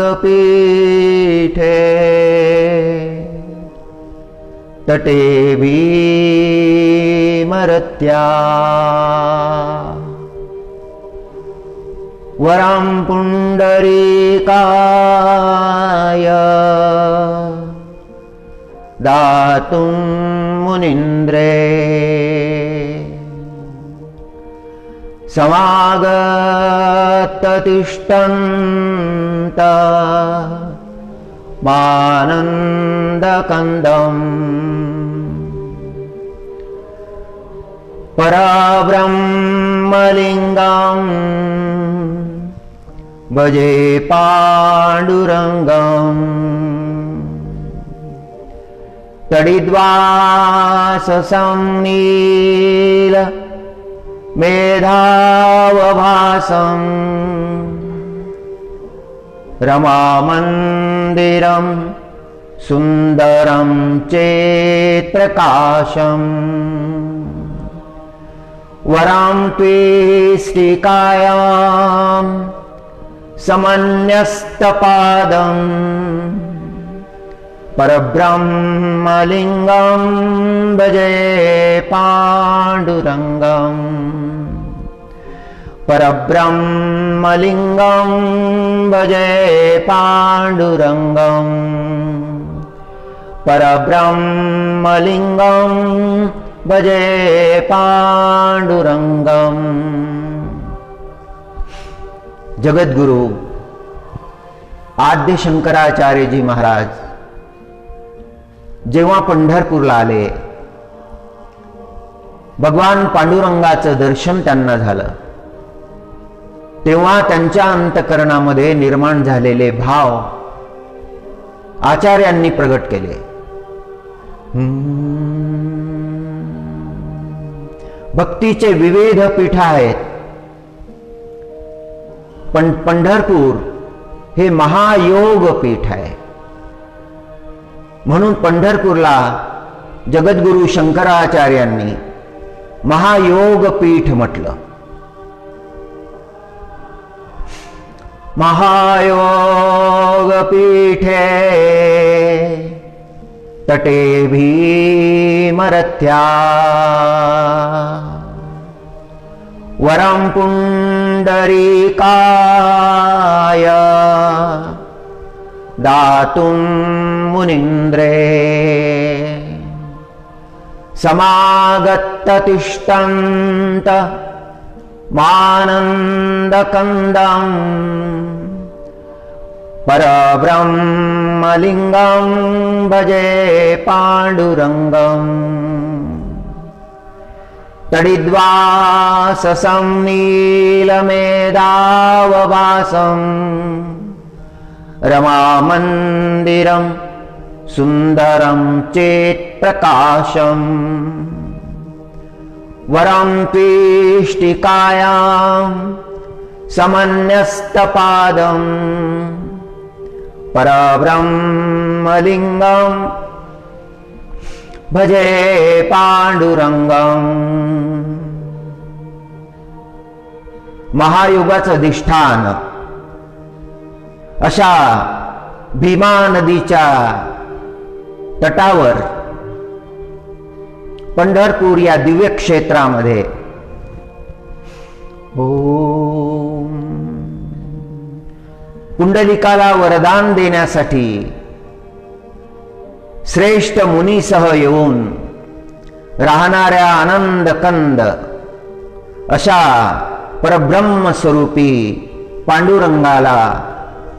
महायोगपीठे तटे भीमरत्या वरं पुण्डरीकाय दातुं मुनीन्द्रे समागततिष्ठन्त मानन्दकन्दम् परब्रह्मलिङ्गं भजे पाण्डुरङ्गम् तडिद्वाससंनील मेधावभासं रमामन्दिरं सुन्दरं चेत्प्रकाशम् वरं त्वेष्टिकायां समन्यस्तपादं परब्रह्मलिङ्गं भजे पाण्डुरङ्गम् परब्रह्मलिङ्गं भजे पाण्डुरङ्गम् परब्रह्मलिङ्गं भजे पाण्डुरङ्गम्। जगद्गुरु आद्य शंकराचार्यजी महाराज जेव्हा पंढरपूरला आले, भगवान पांडुरंगाचं दर्शन त्यांना झालं, तेव्हा त्यांच्या अंतकरणामध्ये निर्माण झालेले भाव आचार्यांनी प्रगट केले। भक्तीचे विविध पीठ आहेत, पण पंढरपूर हे महायोग पीठ आहे। म्हणून पंढरपूरला जगद्गुरु शंकराचार्यांनी महायोग पीठ म्हटलं। महायोग पीठे तटे भीमरथ्या वरं पुण्डरीकाय दातुं मुनीन्द्रे समागततिष्ठन्त मानन्दकन्दं परब्रह्मलिङ्गं भजे पाण्डुरङ्गम् तडिद्वाससंनीलमेधावभासं रमामन्दिरं सुन्दरं चेत्प्रकाशम् वरं त्वेष्टिकायां समन्यस्तपादं परब्रह्मलिङ्गं भजे पांडुरंगम। महायुगाचं अधिष्ठान अशा भीमा नदीच्या तटावर पंढरपूर या दिव्य क्षेत्रामध्ये कुंडलिकाला वरदान देण्यासाठी श्रेष्ठ मुनीसह येऊन राहणाऱ्या आनंदकंद अशा परब्रह्म स्वरूपी पांडुरंगाला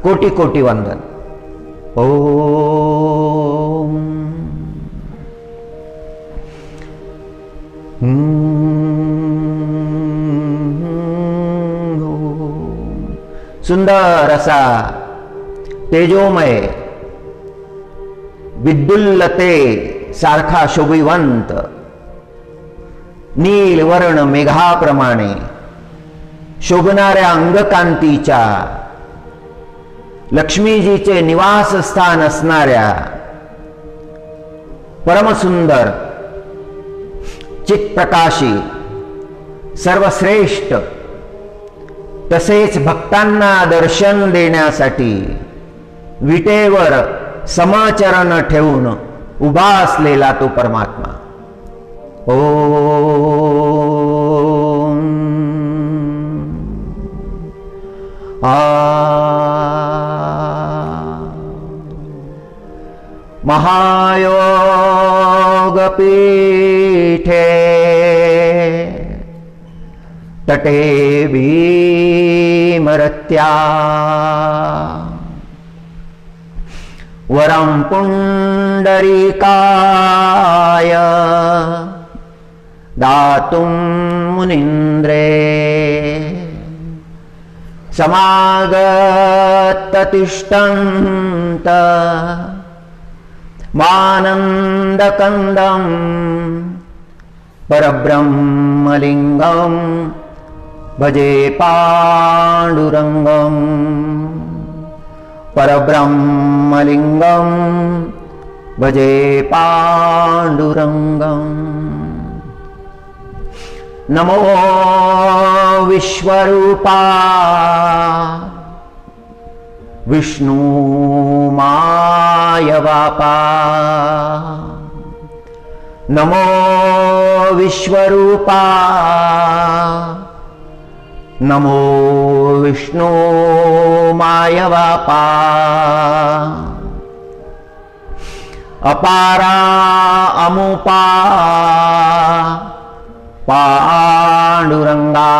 कोटी कोटी वंदन। ओम सुंदर असा तेजोमय विद्युल्लते सारखा शोभिवंत, नीलवर्ण मेघाप्रमाणे शोभणाऱ्या अंगकांतीच्या, लक्ष्मीजीचे निवासस्थान असणाऱ्या परमसुंदर, चित्प्रकाशी, सर्वश्रेष्ठ, तसेच भक्तांना दर्शन देण्यासाठी विटेवर समचरण ठेवून उभा असलेला तो परमात्मा. ओम महायोग पीठे तटे भीमरत्या वरं पुंडरीकाय दातुं मुनीन्द्रे समागततिष्ठन्त मानन्दकन्दं परब्रह्मलिङ्गं भजे पाण्डुरङ्गं. परब्रह्मलिङ्गं भजे पाण्डुरङ्गं. नमो विश्वरूपा विष्णु मायवापा. नमो विश्वरूपा नमो विष्णु मायवापा. अपारा अमुपा पांडुरंगा.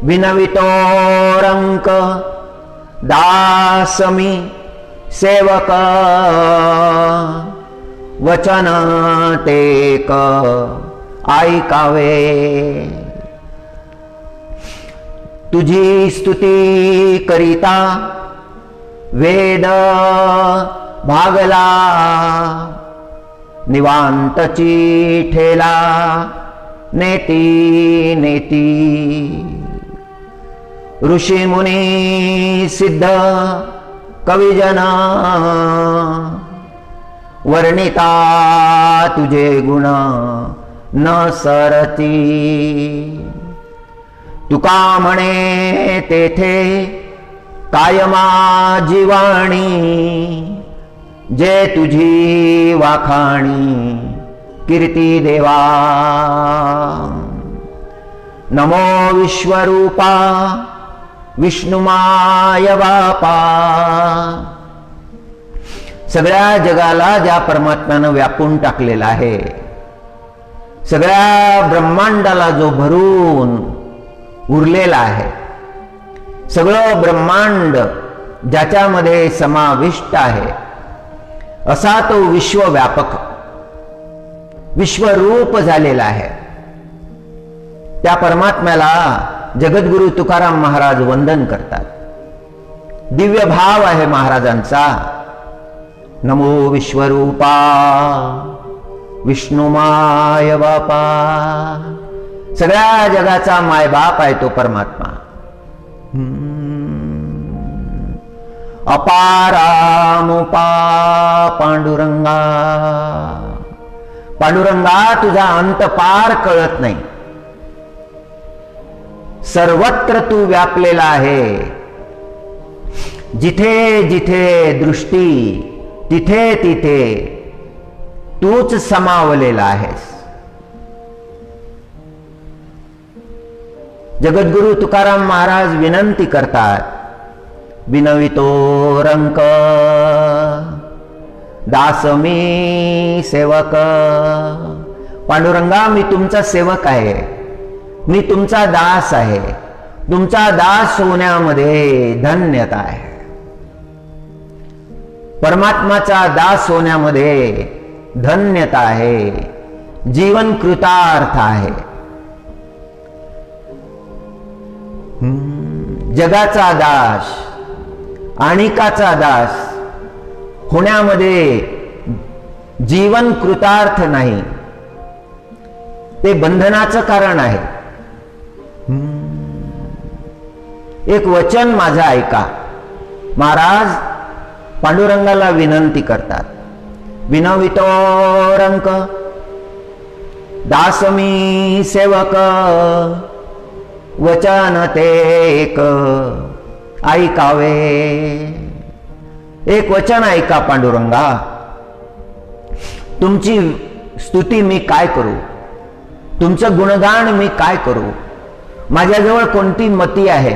विनवितोरंक दासमी सेवक वचन तेक ऐकावे. तुझी स्तुती करिता वेद भागला निवांत चिठेला नेती नेती. ऋषी मुनी सिद्ध कविजना वर्णिता तुझे गुण न सरती. तुका म्हणे तेथे कायमा जीवाणी जे तुझी वाखाणी कीर्ती देवा. नमो विश्वरूपा विष्णुमाय बापा. सगळ्या जगाला ज्या परमात्म्यानं व्यापून टाकलेला आहे, सगळ्या ब्रह्मांडाला जो भरून उरलेला आहे, सगळं ब्रह्मांड ज्याच्यामध्ये समाविष्ट आहे, असा तो विश्वव्यापक विश्वरूप झालेला आहे. त्या परमात्म्याला जगद्गुरु तुकाराम महाराज वंदन करतात. दिव्य भाव आहे महाराजांचा. नमो विश्वरूपा विष्णुमाय बापा. सगळ्या जगाचा मायबाप आहे तो परमात्मा. अपारामुपा पांडुरंगा. पांडुरंगा तुझा अंत पार कळत नाही. सर्वत्र तू व्यापलेला आहे. जिथे जिथे दृष्टी तिथे तिथे तूच समावलेला आहेस. जगद्गुरु तुकाराम महाराज विनंती करतात. विनवितो रंक दास मी सेवक. पांडुरंगा मी तुमचा सेवक आहे, मी तुमचा दास आहे. तुमचा दास होण्यामध्ये धन्यता आहे. परमात्माचा दास होण्यामध्ये धन्यता आहे. जीवन कृतार्थ आहे. जगाचा दास, आणिकाचा दास, होण्यामध्ये जीवन कृतार्थ नाही, ते बंधनाचं कारण आहे. एक वचन माझं ऐका. महाराज पांडुरंगाला विनंती करतात. विनवितो रंक दास मी सेवक, वचन ते एक ऐकावे. एक वचन ऐका पांडुरंगा. तुमची स्तुती मी काय करू, तुमचं गुणगान मी काय करू, माझ्याजवळ कोणती मती आहे.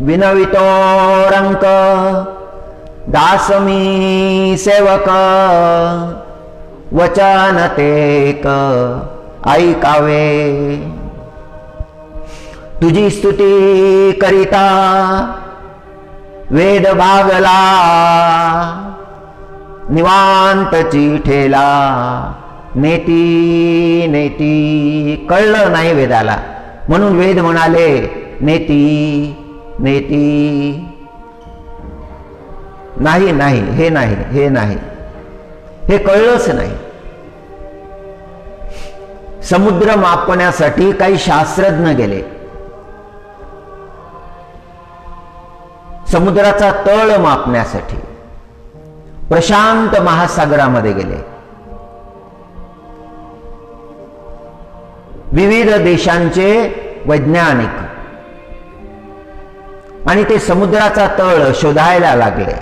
विनवितो रंक दास मी सेवक, वचन तेक ऐकावे. तुझी स्तुती करिता वेद भागला, निवांत चिठेला नेती नेती. कळलं नाही वेदाला, म्हणून वेद म्हणाले नेती नेती. नाही नाही, हे नाही, हे नाही, हे कळलंच नाही. समुद्र मापण्यासाठी काही शास्त्रज्ञ गेले. समुद्राचा तळ मापण्यासाठी प्रशांत महासागरामध्ये गेले. विविध देशांचे वैज्ञानिक आणि ते समुद्राचा तळ शोधायला लागले.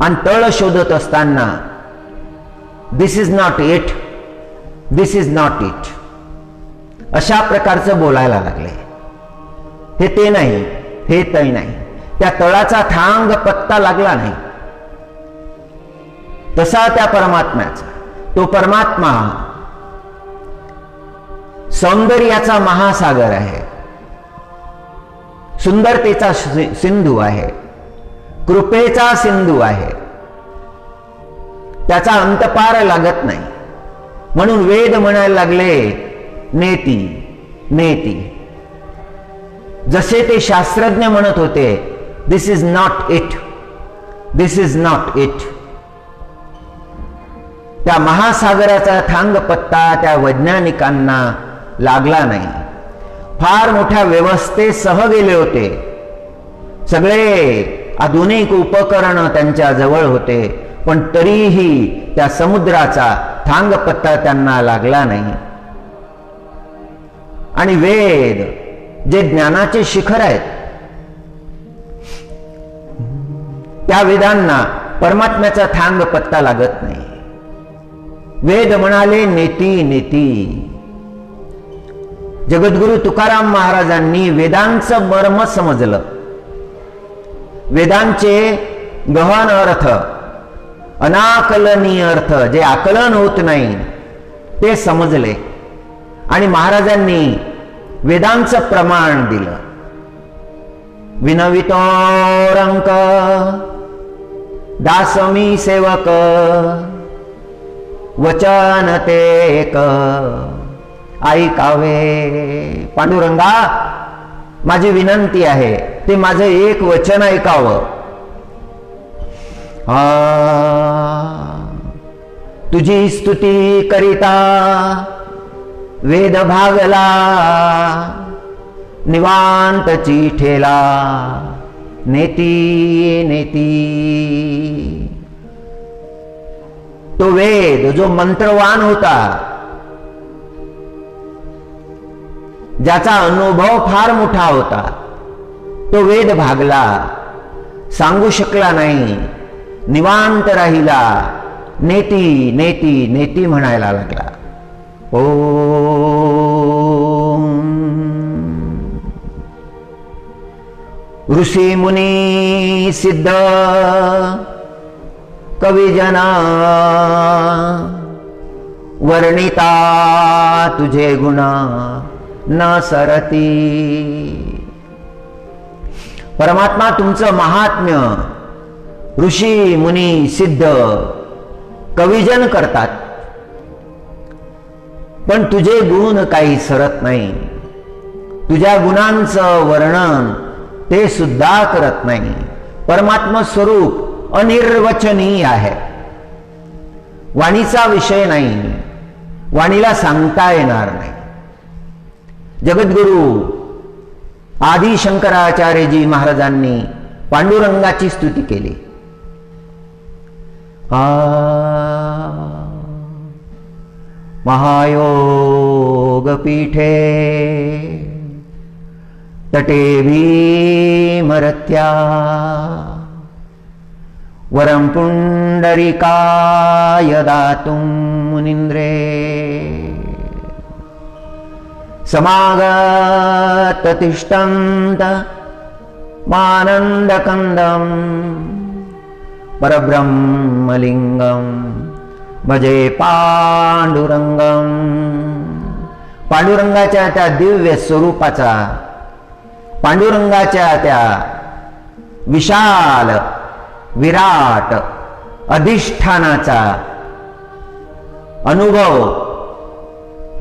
आणि तळ शोधत असताना this is not it, this is not it अशा प्रकारचं बोलायला लागले. हे ते नाही, हे ते नाही. त्या तळाचा थांग पत्ता लागला नाही. तसा त्या परमात्म्याचा, तो परमात्मा सौंदर्याचा महासागर आहे, सुंदरतेचा सिंधू आहे, कृपेचा सिंधू आहे. त्याचा अंतपार लागत नाही. म्हणून वेद म्हणायला लागले नेती नेती. जसे ते शास्त्रज्ञ म्हणत होते this is not it, this is not it. त्या महासागराचा थांग पत्ता त्या वैज्ञानिकांना लागला नाही. फार मोठ्या व्यवस्थेसह गेले होते. सगळे आधुनिक उपकरण त्यांच्या जवळ होते, पण तरीही त्या समुद्राचा थांग पत्ता त्यांना लागला नाही. आणि वेद जे ज्ञानाचे शिखर आहेत, त्या वेदांना परमात्म्याचा थांग पत्ता लागत नाही. वेद म्हणाले नेती नेती. जगद्गुरु तुकाराम महाराजांनी वेदांचं मर्म समजलं. वेदांचे गहन अर्थ, अनाकलनीय अर्थ, जे आकलन होत नाही ते समजले. आणि महाराजांनी वेदांचं प्रमाण दिलं. विनवितो रंक दास मी सेवक, वचन ते एक ऐकावे. पांडुरंगा, माझी विनंती आहे, ते माझं एक वचन ऐकावं. तुझी स्तुती करिता वेद भागला, निवांत चिठेला नेती नेती. तो वेद जो मंत्रवान होता, ज्याचा अनुभव फार मोठा होता, तो वेद भागला, सांगू शकला नाही, निवांत राहिला, नेती नेती नेती म्हणायला लागला. ऋषी मुनी सिद्ध कविजना, वर्णिता तुझे गुण न सरती. परमात्मा तुमचं महात्म्य ऋषी मुनी सिद्ध कविजन करतात, पण तुझे गुण काही सरत नाही. तुझ्या गुणांचं वर्णन ते सुद्धा करत नाही. परमात्म स्वरूप अनिर्वचनीय आहे. वाणीचा विषय नाही, वाणीला सांगता येणार नाही. जगद्गुरु आदि शंकराचार्यजी महाराजांनी पांडुरंगाची स्तुती केली. महायोग पीठे तटे भीमरत्या वरं पुंडरीकाय दातुं मुनीन्द्रे समागत तिष्ठन्त मानन्दकन्दं परब्रह्मलिंगं भजे पांडुरंगम. पांडुरंगाच्या त्या दिव्य स्वरूपाचा, पांडुरंगाच्या त्या विशाल विराट अधिष्ठानाचा अनुभव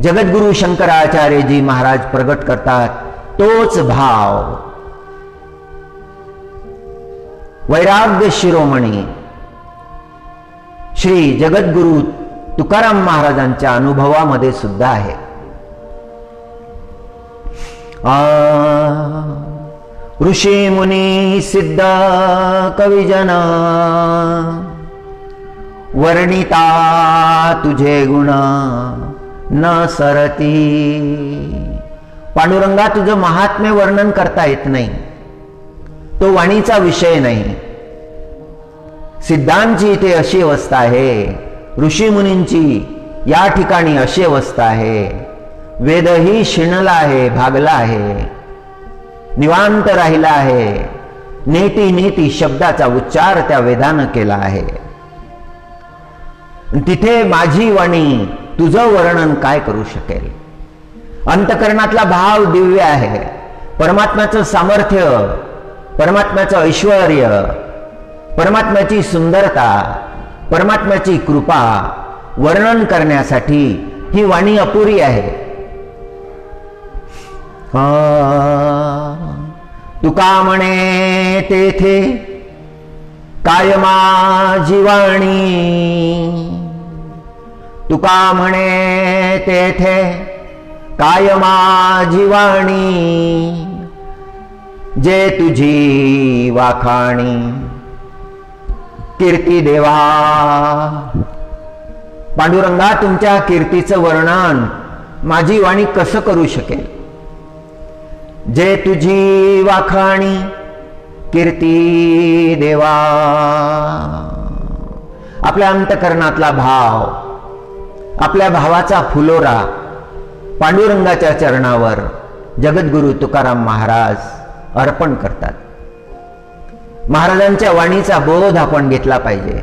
जगद्गुरु शंकराचार्यजी महाराज प्रगट करतात. तोच भाव वैराग्य शिरोमणी श्री जगद्गुरु तुकाराम महाराजांच्या अनुभवामध्ये सुद्धा आहे. ऋषी मुनी सिद्ध कविजन वर्णिता तुझे गुण न सरती. पांडुरंगा तुझं महात्म्य वर्णन करता येत नाही, तो वाणीचा विषय नाही. सिद्धांची इथे अशी अवस्था आहे, ऋषी मुनींची या ठिकाणी अशी अवस्था आहे. वेदही शिणला आहे, भागला आहे, निवांत राहिला आहे. नेती नेती शब्दाचा उच्चार त्या वेदानं केला आहे. तिथे माझी वाणी तुझं वर्णन काय करू शकेल. अंतकरणातला भाव दिव्य आहे. परमात्म्याचं सामर्थ्य, परमात्म्याचं ऐश्वर्य, परमात्म्याची सुंदरता, परमात्म्याची कृपा वर्णन करण्यासाठी ही वाणी अपुरी आहे. तुका म्हणे तेथे काय माझी वाणी, तुका म्हणे तेथे काय माझी वाणी, जे तुझी वाखाणी कीर्ती देवा. पांडुरंगा तुमच्या कीर्तीचं वर्णन माझी वाणी कसं करू शकेल. जे तुझी वाखाणी कीर्ती देवा. आपल्या अंतकरणातला भाव, आपल्या भावाचा फुलोरा पांडुरंगाच्या चरणावर जगद्गुरु तुकाराम महाराज अर्पण करतात. महाराजांच्या वाणीचा बोध आपण घेतला पाहिजे.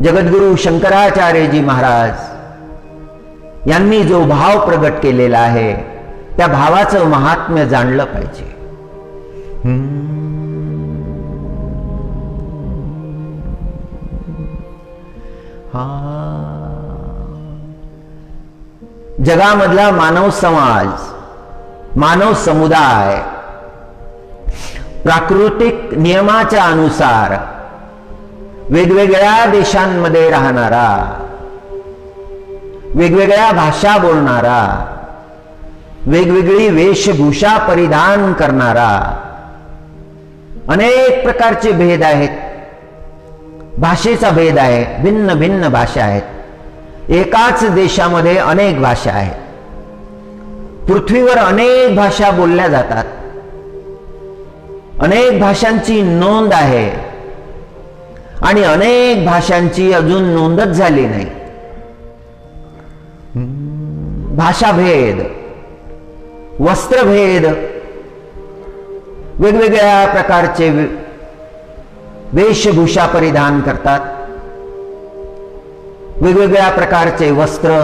जगद्गुरु शंकराचार्यजी महाराज यांनी जो भाव प्रगट केलेला आहे त्या भावाचं महात्म्य जाणलं पाहिजे. जगामधला मानव समाज, मानव समुदाय प्राकृतिक नियमाच्या अनुसार वेगवेगळ्या देशांमध्ये राहणारा, वेगवेगळ्या भाषा बोलणारा, वेगवेगळी वेशभूषा परिधान करणारा, अनेक प्रकारचे भेद आहेत. भाषेचा भेद आहे, भिन्न भिन्न भाषा आहेत. एकाच देशामध्ये अनेक भाषा आहेत. पृथ्वीवर अनेक भाषा बोलल्या जातात. अनेक भाषांची नोंद आहे आणि अनेक भाषांची अजून नोंदच झाली नाही. भाषाभेद, वस्त्रभेद, वेगवेगळ्या प्रकारचे वेशभूषा परिधान करतात, वेगवेगळ्या प्रकारचे वस्त्र,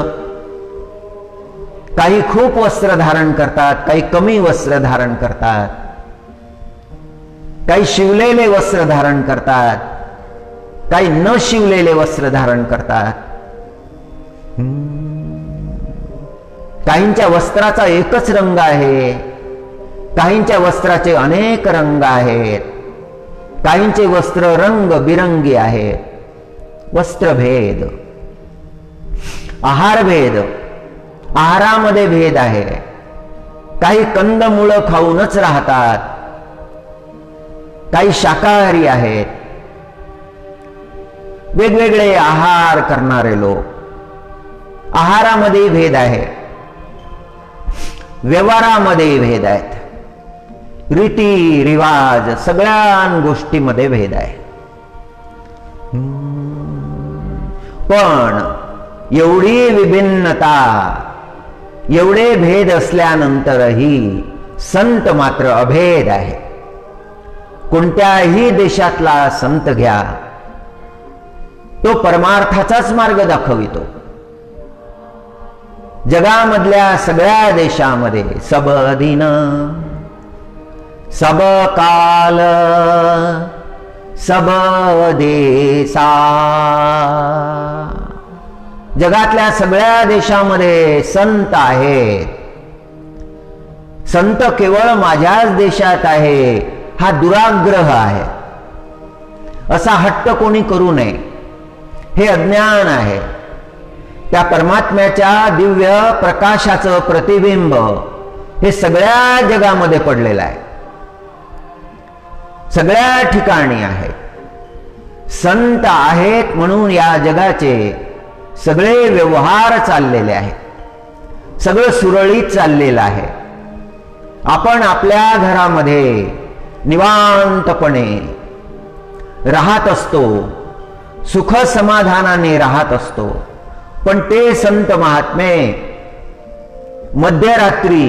काही खूप वस्त्र धारण करतात, काही कमी वस्त्र धारण करतात, काही शिवलेले वस्त्र धारण करतात, काही न शिवलेले वस्त्र धारण करतात. काहींच्या वस्त्राचा एकच रंग आहे, काहींच्या वस्त्राचे अनेक रंग आहेत, काहींचे वस्त्र रंगबिरंगी आहेत. वस्त्रभेद, आहारभेद, आहारामध्ये भेद आहे. काही कंदमुळं खाऊनच राहतात, काही शाकाहारी आहेत. वेगवेगळे आहार करणारे लोक. आहारामध्ये भेद आहे, व्यवहारामध्ये भेद आहेत, रीती रिवाज सगळ्या गोष्टीमध्ये भेद आहे. पण एवढी विभिन्नता, एवढे भेद असल्यानंतरही संत मात्र अभेद आहे. कोणत्याही देशातला संत घ्या, तो परमार्थाचाच मार्ग दाखवितो. जगामधल्या सगळ्या देशामध्ये सब दिन सब काल सब देसा, जगातल्या सगळ्या देशामध्ये संत आहेत. संत केवळ माझ्याच देशात आहे हा दुराग्रह आहे. असा हट्ट कोणी करू नये, हे अज्ञान आहे. त्या परमात्म्याच्या दिव्य प्रकाशाचं प्रतिबिंब हे सगळ्या जगामध्ये पडलेलं आहे, सगळ्या ठिकाणी आहे. संत आहेत म्हणून या जगाचे सगळे व्यवहार चाललेले आहेत, सगळं सुरळीत चाललेलं आहे. आपण आपल्या घरामध्ये निवांतपणे राहत असतो, सुख समाधानाने राहत असतो. पण ते संत महात्मे मध्यरात्री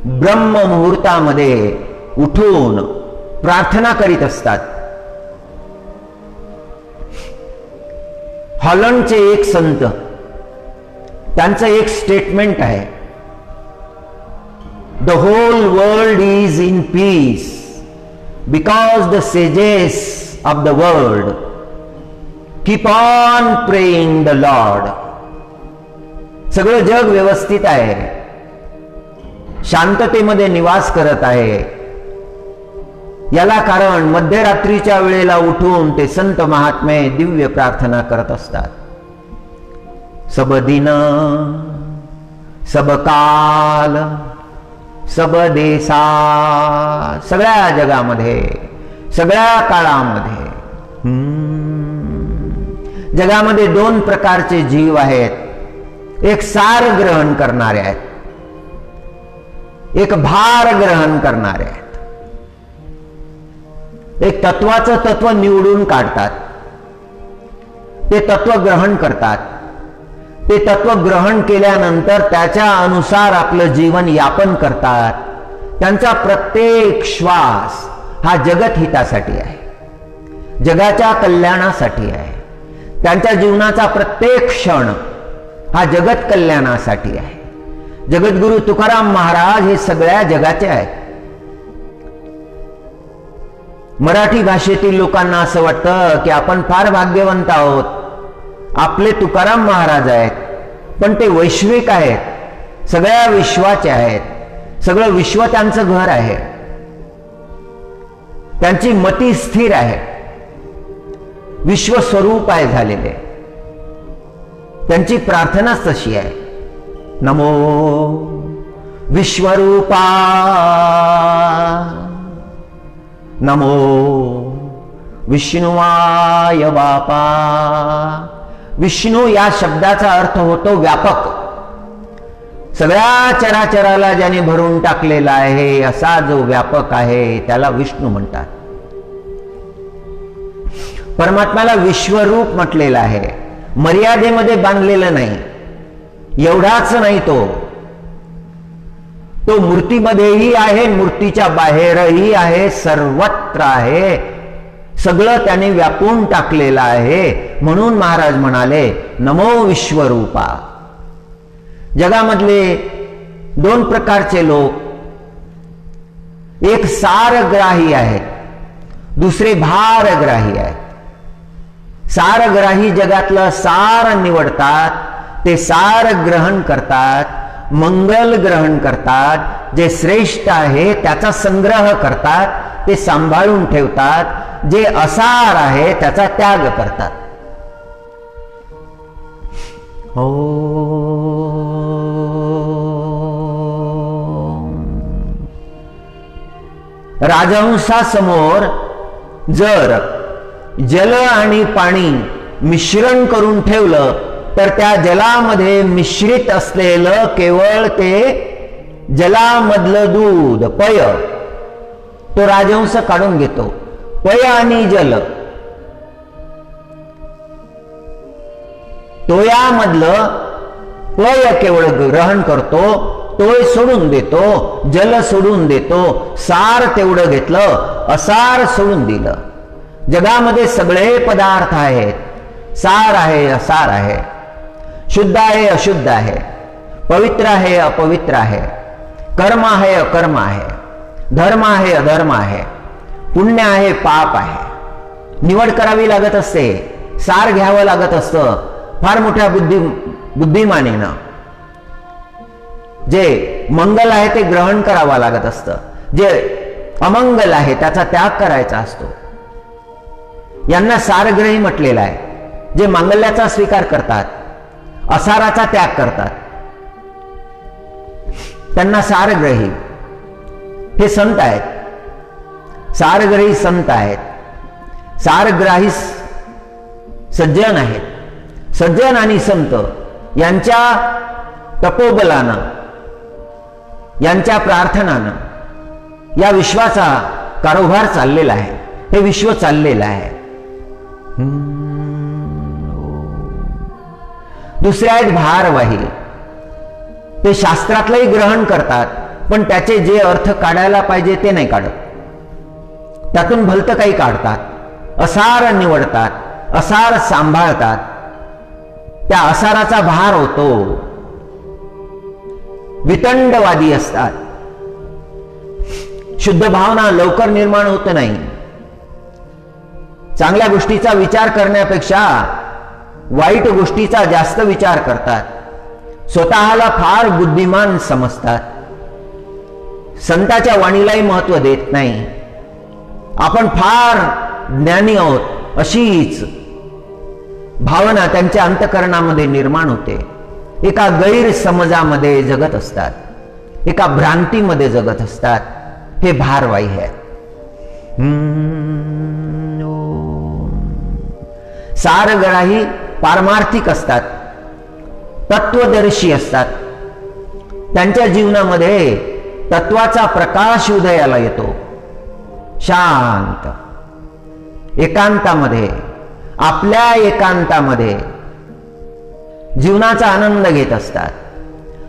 ब्रह्म मुहूर्तामध्ये उठून प्रार्थना करीत असतात. हॉलंडचे एक संत, त्यांचं एक स्टेटमेंट आहे, the whole world is in peace because the sages of the world keep on praying the Lord. सगळं जग व्यवस्थित आहे, शांततेमध्ये निवास करत आहे. याला कारण मध्यरात्रीच्या वेळेला उठून ते संत महात्मे दिव्य प्रार्थना करत असतात. सब दिन सब काल सब देसा, सगळ्या जगामध्ये सगळ्या काळामध्ये. जगामध्ये दोन प्रकारचे जीव आहेत. एक सार ग्रहण करणारे आहेत, एक भार ग्रहण करणारे आहेत. एक तत्वाचं तत्व निवडून काढतात, ते तत्व ग्रहण करतात. ते तत्व ग्रहण केल्यानंतर त्याच्या अनुसार आपलं जीवन यापन करतात. त्यांचा प्रत्येक श्वास हा जगत हितासाठी आहे, जगाच्या कल्याणासाठी आहे. त्यांच्या जीवनाचा प्रत्येक क्षण हा जगत कल्याणासाठी आहे. जगद्गुरु तुकाराम महाराज हे सगळ्या जगाचे आहेत. मराठी भाषेतील लोकांना असं वाटतं की आपण फार भाग्यवंत आहोत, आपले तुकाराम महाराज आहेत. पण ते वैश्विक आहेत, सगळ्या विश्वाचे आहेत, सगळं विश्व त्यांचं घर आहे. त्यांची मती स्थिर आहे, विश्वस्वरूप आहे झालेले. त्यांची प्रार्थनाच तशी आहे, नमो विश्वरूपा नमो विष्णुवाय बापा. विष्णू या शब्दाचा अर्थ होतो व्यापक. सगळ्या चराचराला ज्याने भरून टाकलेला आहे असा जो व्यापक आहे त्याला विष्णू म्हणतात. परमात्म्याला विश्वरूप म्हटलेलं आहे, मर्यादेमध्ये बांधलेलं नाही. एवढाच नाही, तो मूर्तीमध्येही आहे, मूर्तीच्या बाहेरही आहे, सर्वत्र आहे. सगळं त्याने व्यापून टाकलेलं आहे. म्हणून महाराज म्हणाले नमो विश्वरूपा. जगामधले दोन प्रकारचे लोक, एक सारग्राही आहेत, दुसरे भारग्राही आहेत. सारग्राही जगातलं सार निवडतात, ते सार ग्रहण करतात, मंगल ग्रहण करतात, जे श्रेष्ठ आहे त्याचा संग्रह करतात, ते सांभाळून ठेवतात. जे असार आहे त्याचा त्याग करतात. राजहंसासमोर जर जल आणि पाणी मिश्रण करून ठेवलं तर त्या जलामध्ये मिश्रित असलेलं केवळ ते जलामधलं दूध पय, तो राजहंस काढून घेतो. पय आणि जल, तोयामधलं पय केवळ ग्रहण करतो, तोय सोडून देतो, जल सोडून देतो. सार तेवढं घेतलं, असार सोडून दिलं. जगामध्ये सगळे पदार्थ आहेत. सार आहे, असार आहे, शुद्ध आहे, अशुद्ध आहे, पवित्र आहे, अपवित्र आहे, कर्म आहे, अकर्म आहे, धर्म आहे, अधर्म आहे, पुण्य आहे, पाप आहे. निवड करावी लागत असते, सार घ्यावं लागत असतं. फार मोठ्या बुद्धिमानीनं जे मंगल आहे ते ग्रहण करावं लागत असतं, जे अमंगल आहे त्याचा त्याग करायचा असतो. यांना सारग्रही म्हटलेलं आहे. जे मांगल्याचा स्वीकार करतात, असाराचा त्याग करतात, त्यांना सारग्रही, हे संत आहेत. सारग्रही संत आहेत. सारग्राही सज्जन आहेत. सज्जन आणि संत यांच्या तपोबलानं, यांच्या प्रार्थनानं या विश्वाचा कारोबार चाललेला आहे. हे विश्व चाललेलं आहे. दुसरे आहेत भारवाही. ते शास्त्रातलंही ग्रहण करतात, पण त्याचे जे अर्थ काढायला पाहिजे ते नाही काढत. त्यातून भलतं काही काढतात, असार निवडतात, असार सांभाळतात. त्या असाराचा भार होतो. वितंडवादी असतात. शुद्ध भावना लवकर निर्माण होत नाही. चांगल्या गोष्टीचा विचार करण्यापेक्षा वाईट गोष्टीचा जास्त विचार करतात. स्वतःला फार बुद्धिमान समजतात. संताच्या वाणीलाही महत्व देत नाही. आपण फार ज्ञानी आहोत अशीच भावना त्यांच्या अंतःकरणामध्ये निर्माण होते. एका गैरसमजामध्ये जगत असतात, एका भ्रांतीमध्ये जगत असतात. हे भारवाही आहे. सारग्राही पारमार्थिक असतात, तत्वदर्शी असतात. त्यांच्या जीवनामध्ये तत्वाचा प्रकाश उदयाला येतो. शांत एकांतामध्ये, आपल्या एकांतामध्ये जीवनाचा आनंद घेत असतात.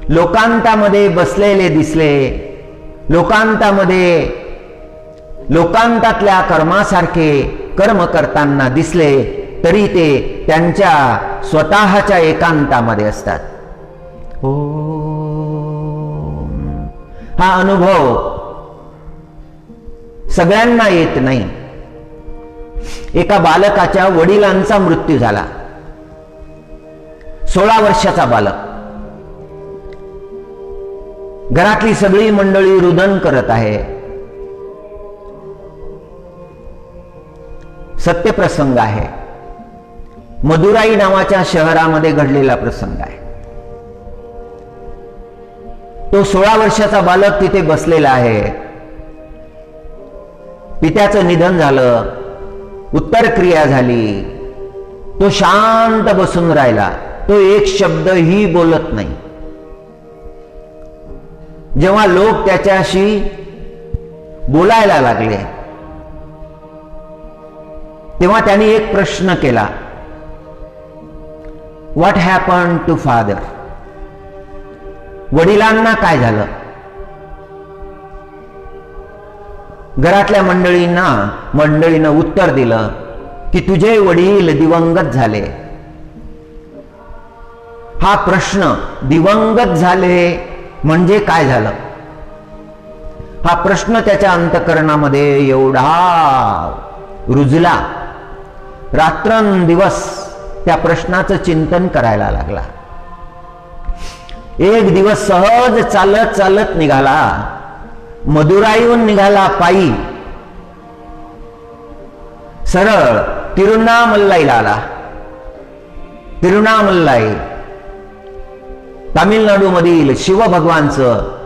लोकांतामध्ये बसलेले दिसले, लोकांतामध्ये लोकांतातल्या कर्मासारखे कर्म करताना दिसले तरी ते त्यांच्या स्वतःच्या एकांतामध्ये असतात. हा अनुभव सगळ्यांना येत नाही. एका बालकाच्या वडिलांचा मृत्यू झाला. 16 वर्षाचा बालक. घरातली सगळी मंडळी रुदन करत आहे. सत्यप्रसंग आहे. मदुराई नावाच्या शहरामध्ये घडलेला प्रसंग आहे. तो 16 वर्षाचा बालक तिथे बसलेला आहे. पित्याचं निधन झालं, उत्तर क्रिया झाली. तो शांत बसून राहिला. तो एक शब्दही बोलत नाही. जेव्हा लोक त्याच्याशी बोलायला लागले तेव्हा त्यांनी एक प्रश्न केला, व्हॉट हॅपन टू फादर? वडिलांना काय झालं? घरातल्या मंडळीनं उत्तर दिलं की तुझे वडील दिवंगत झाले. हा प्रश्न, दिवंगत झाले म्हणजे काय झालं, हा प्रश्न त्याच्या अंतःकरणामध्ये एवढा रुजला. रात्रंदिवस त्या प्रश्नाचं चिंतन करायला लागला. एक दिवस सहज चालत चालत निघाला, मदुराईहून निघाला पायी, सरळ तिरुवण्णामलाई आला. तिरुवण्णामलाई तामिळनाडू मधील शिवभगवानचं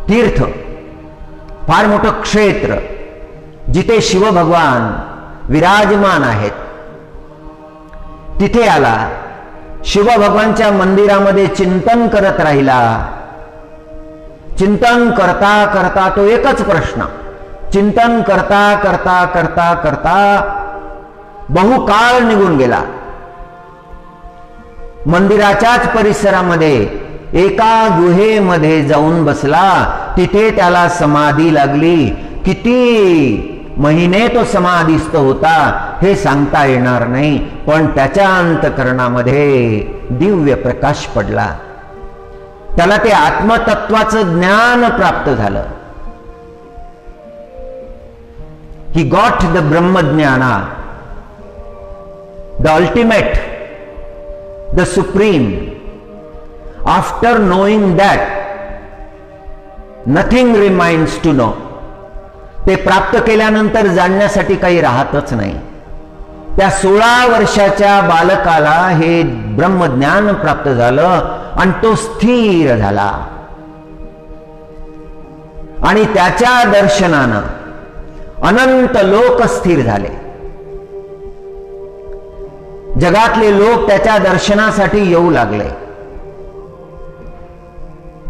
तीर्थ, फार मोठं क्षेत्र, जिथे शिवभगवान विराजमान आहेत. तिथे आला, शिवभगवानच्या मंदिरामध्ये चिंतन करत राहिला. चिंतन करता करता तो एकच प्रश्न, चिंतन करता करता करता करता बहुकाळ निघून गेला. मंदिराच्याच परिसरामध्ये एका गुहेमध्ये जाऊन बसला. तिथे त्याला समाधी लागली. किती महिने तो समाधीस्थ होता हे सांगता येणार नाही, पण त्याच्या अंतःकरणामध्ये दिव्य प्रकाश पडला. त्याला ते आत्मतत्वाचं ज्ञान प्राप्त झालं. ही गॉट द ब्रह्मज्ञाना, the ultimate, the supreme. After knowing that nothing reminds to know. ते प्राप्त केल्यानंतर जाणण्यासाठी काही राहतच नाही. त्या 16 वर्षाच्या बालकाला हे ब्रह्मज्ञान प्राप्त झालं आणि तो स्थिर झाला. आणि त्याच्या दर्शनानं अनंत लोक स्थिर झाले. जगातले लोक त्याच्या दर्शनासाठी येऊ लागले.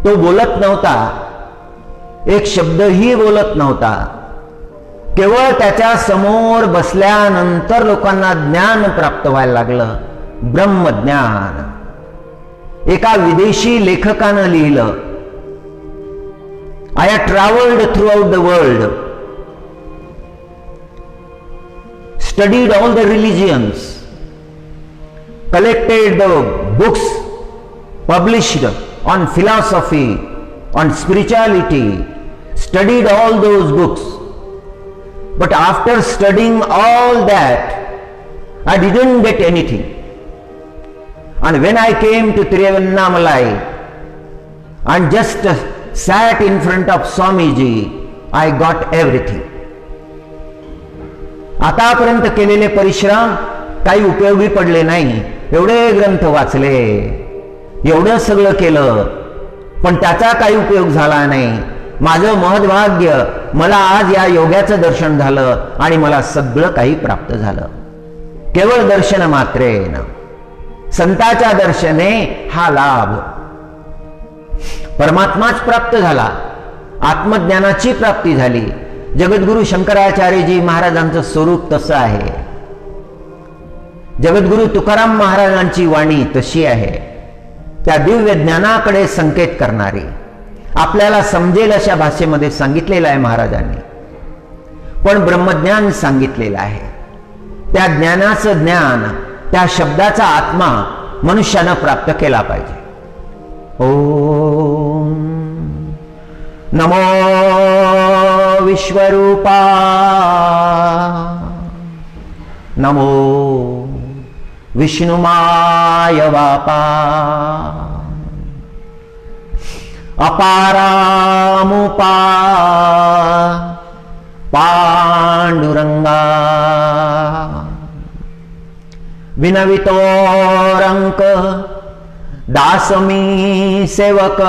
तो बोलत नव्हता, एक शब्दही बोलत नव्हता. केवळ त्याच्या समोर बसल्यानंतर लोकांना ज्ञान प्राप्त व्हायला लागलं, ब्रह्मज्ञान. एका विदेशी लेखकानं लिहिलं, I have travelled throughout the world, studied all the religions, collected the books published on philosophy, on spirituality, studied all those books. But after studying all that, I didn't get anything. And when I came to Tiruvannamalai and just sat in front of Swamiji, I got everything. आतापर्यंत केलेले परिश्रम काही उपयोगी पडले नाही. एवढे ग्रंथ वाचले, एवढं सगळं केलं, पण त्याचा काही उपयोग झाला नाही. माझं महद्भाग्य, मला आज या योगाचं दर्शन झालं आणि मला सगळं काही प्राप्त झालं. केवळ दर्शन मात्रेन, संताच्या दर्शने हा लाभ. परमात्माच प्राप्त झाला, आत्मज्ञानाची प्राप्ती झाली. जगद्गुरु शंकराचार्यजी महाराजांचं स्वरूप तसं आहे. जगद्गुरु तुकाराम महाराजांची वाणी तशी आहे. त्या दिव्य ज्ञानाकडे संकेत करणारी, आपल्याला समजेल अशा भाषेमध्ये सांगितलेलं आहे महाराजांनी, पण ब्रह्मज्ञान सांगितलेलं आहे. त्या ज्ञानाचं ज्ञान, त्या शब्दाचा आत्मा मनुष्यानं प्राप्त केला पाहिजे. ओम नमो विश्वरूपा, नमो विष्णुमाय वापा, अपारामुपा पांडुरंगा, विनवितोरंक दासमी सेवक,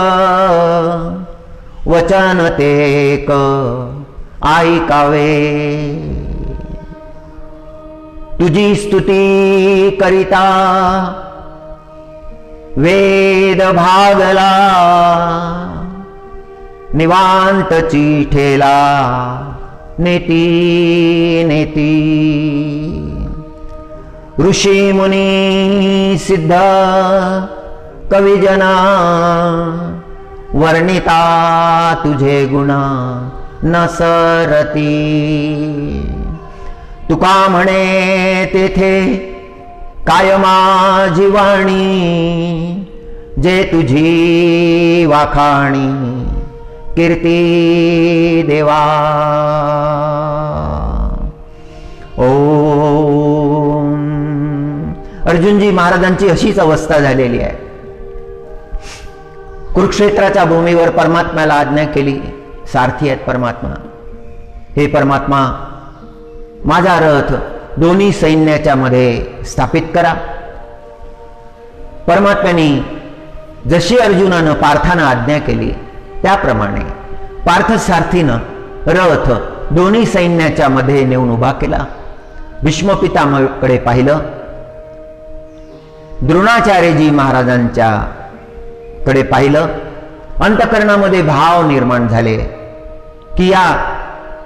वचन तेक ऐकावे. तुझी स्तुती करिता वेद भागला, निवांत चिठेला नेती नेती. ऋषी मुनी सिद्ध कविजना, वर्णिता तुझे गुण न सरती. तुका म्हणे तेथे काय माझी वाणी, जे तुझी वाखाणी कीर्ती देवा. ओम. अर्जुनजी महाराजांची अशीच अवस्था झालेली आहे. कुरुक्षेत्राच्या भूमीवर परमात्म्याला आज्ञा केली, सारथी आहेत परमात्मा, हे परमात्मा माझा रथ दोन्ही सैन्याच्या मध्ये स्थापित करा. परमात्म्याने जशी अर्जुनानं पार्थानं आज्ञा केली त्याप्रमाणे पार्थ सारथीनं रथ दोन्ही सैन्याच्या मध्ये नेऊन उभा केला. भीष्म पितामहाकडे पाहिलं, द्रोणाचार्यजी महाराजांच्या कडे पाहिलं. अंतकरणामध्ये भाव निर्माण झाले की या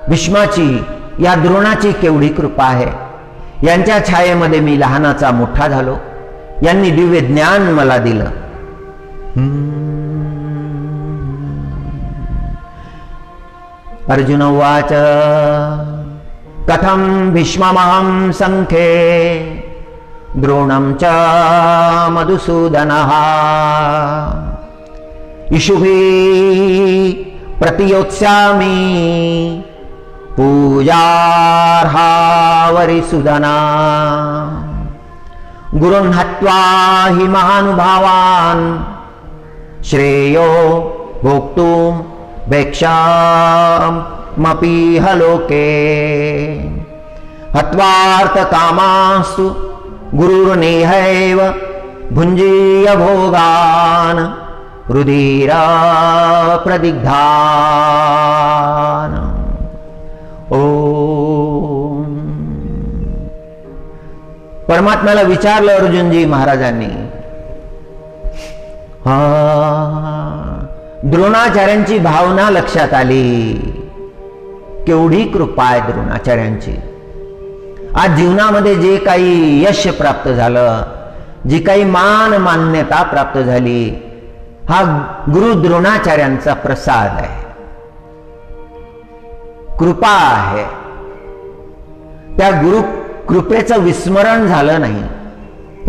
भीष्माची, या द्रोणाची केवढी कृपा आहे. यांच्या छायेमध्ये मी लहानाचा मोठा झालो, यांनी दिव्य ज्ञान मला दिलं. अर्जुन उवाच कथं भीष्ममहं संख्ये द्रोणं च मधुसूदनः इषुभिः प्रतियोत्स्यामि पूजार्हा वरिसुदना. गुरुन् हत्वा हि महानुभावान् श्रेयो भोक्तुं भेक्षामपीह लोके. हत्वार्थकामास्तु गुरुर्नेहैव भुञ्जीय भोगान् रुधिरा प्रदिग्धान्. ओम. परमात्म्याला विचारलं अर्जुनजी महाराजांनी. द्रोणाचार्यांची भावना लक्षात आली. केवढी कृपा आहे द्रोणाचार्यांची. आज जीवनामध्ये जे काही यश प्राप्त झालं, जी काही मान मान्यता प्राप्त झाली, हा गुरु द्रोणाचार्यांचा प्रसाद आहे, कृपा आहे. त्या गुरु कृपेचं विस्मरण झालं नाही.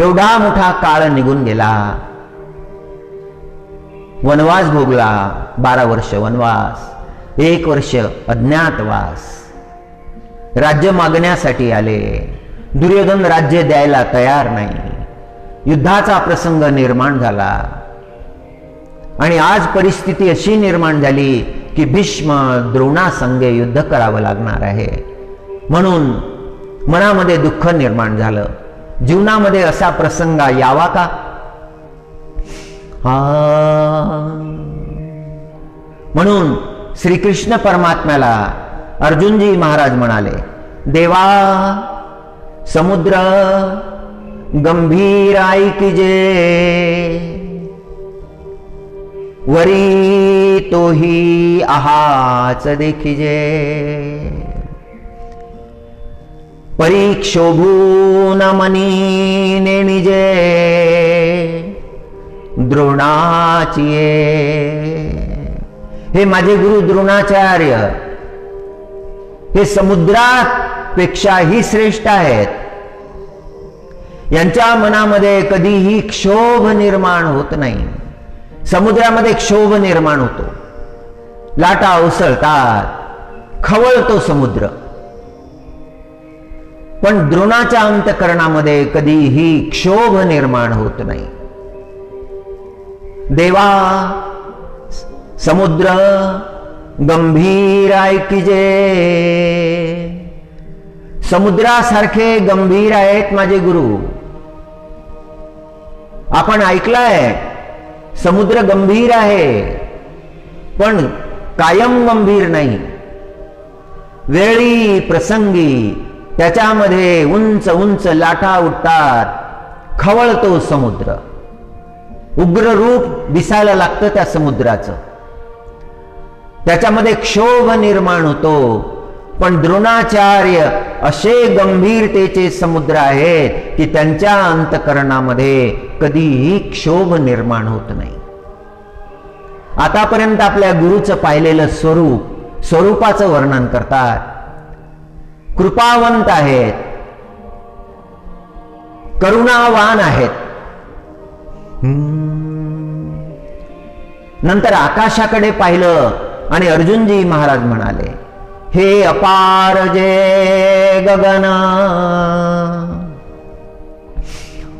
एवढा मोठा काळ निघून गेला, वनवास भोगला, 12 वर्ष वनवास, 1 वर्ष अज्ञातवास. राज्य मागण्यासाठी आले, दुर्योधन राज्य द्यायला तयार नाही. युद्धाचा प्रसंग निर्माण झाला आणि आज परिस्थिती अशी निर्माण झाली की भीष्म द्रोणासंगे युद्ध करावं लागणार आहे. म्हणून मनामध्ये दुःख निर्माण झालं. जीवनामध्ये असा प्रसंग यावा का? म्हणून श्रीकृष्ण परमात्म्याला अर्जुनजी महाराज म्हणाले, देवा समुद्र गंभीर ऐकिजे, वरी तोही आहाच देखिजे. परीक्षोभून मनी नेणिजे, द्रोणाचिये. हे माझे गुरु द्रोणाचार्य, हे समुद्रापेक्षाही श्रेष्ठ आहेत. यांच्या मनामध्ये कधीही क्षोभ निर्माण होत नाही. समुद्रामध्ये क्षोभ निर्माण होतो, लाटा उसळतात, खवळतो समुद्र. पण द्रोणाच्या अंतकरणामध्ये कधीही क्षोभ निर्माण होत नाही. देवा समुद्र गंभीर ऐकिजे. समुद्रासारखे गंभीर आहेत माझे गुरु. आपण ऐकलंय समुद्र गंभीर आहे, पण कायम गंभीर नाही. वेळी प्रसंगी त्याच्यामध्ये उंच उंच लाटा उठतात, खवळतो समुद्र. उग्र रूप दिसायला लागतं त्या समुद्राचं, त्याच्यामध्ये क्षोभ निर्माण होतो. पण द्रोणाचार्य असे गंभीरतेचे समुद्र आहेत की त्यांच्या अंतकरणामध्ये कधीही क्षोभ निर्माण होत नाही. आतापर्यंत आपल्या गुरुचं पाहिलेलं स्वरूपाचं वर्णन करतात. कृपावंत आहेत, करुणावान आहेत. नंतर आकाशाकडे पाहिलं आणि अर्जुनजी महाराज म्हणाले, हे अपार जे गगन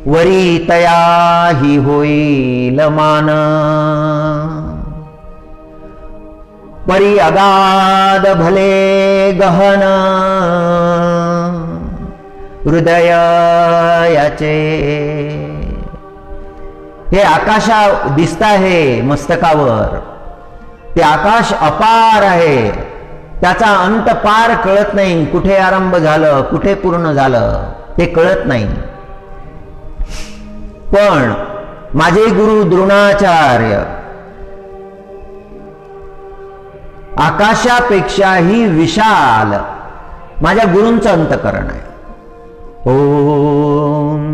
वरी तया ही होईल मान, परी अगाध भले गहन हृदय याचे. हे आकाशा दिसत आहे मस्तकावर, ते आकाश अपार आहे, त्याचा अंत पार कळत नाही. कुठे आरंभ झालं कुठे पूर्ण झालं ते कळत नाही. पण माझे गुरु द्रोणाचार्य आकाशापेक्षाही विशाल माझ्या गुरूंचं अंतःकरण आहे. ओम.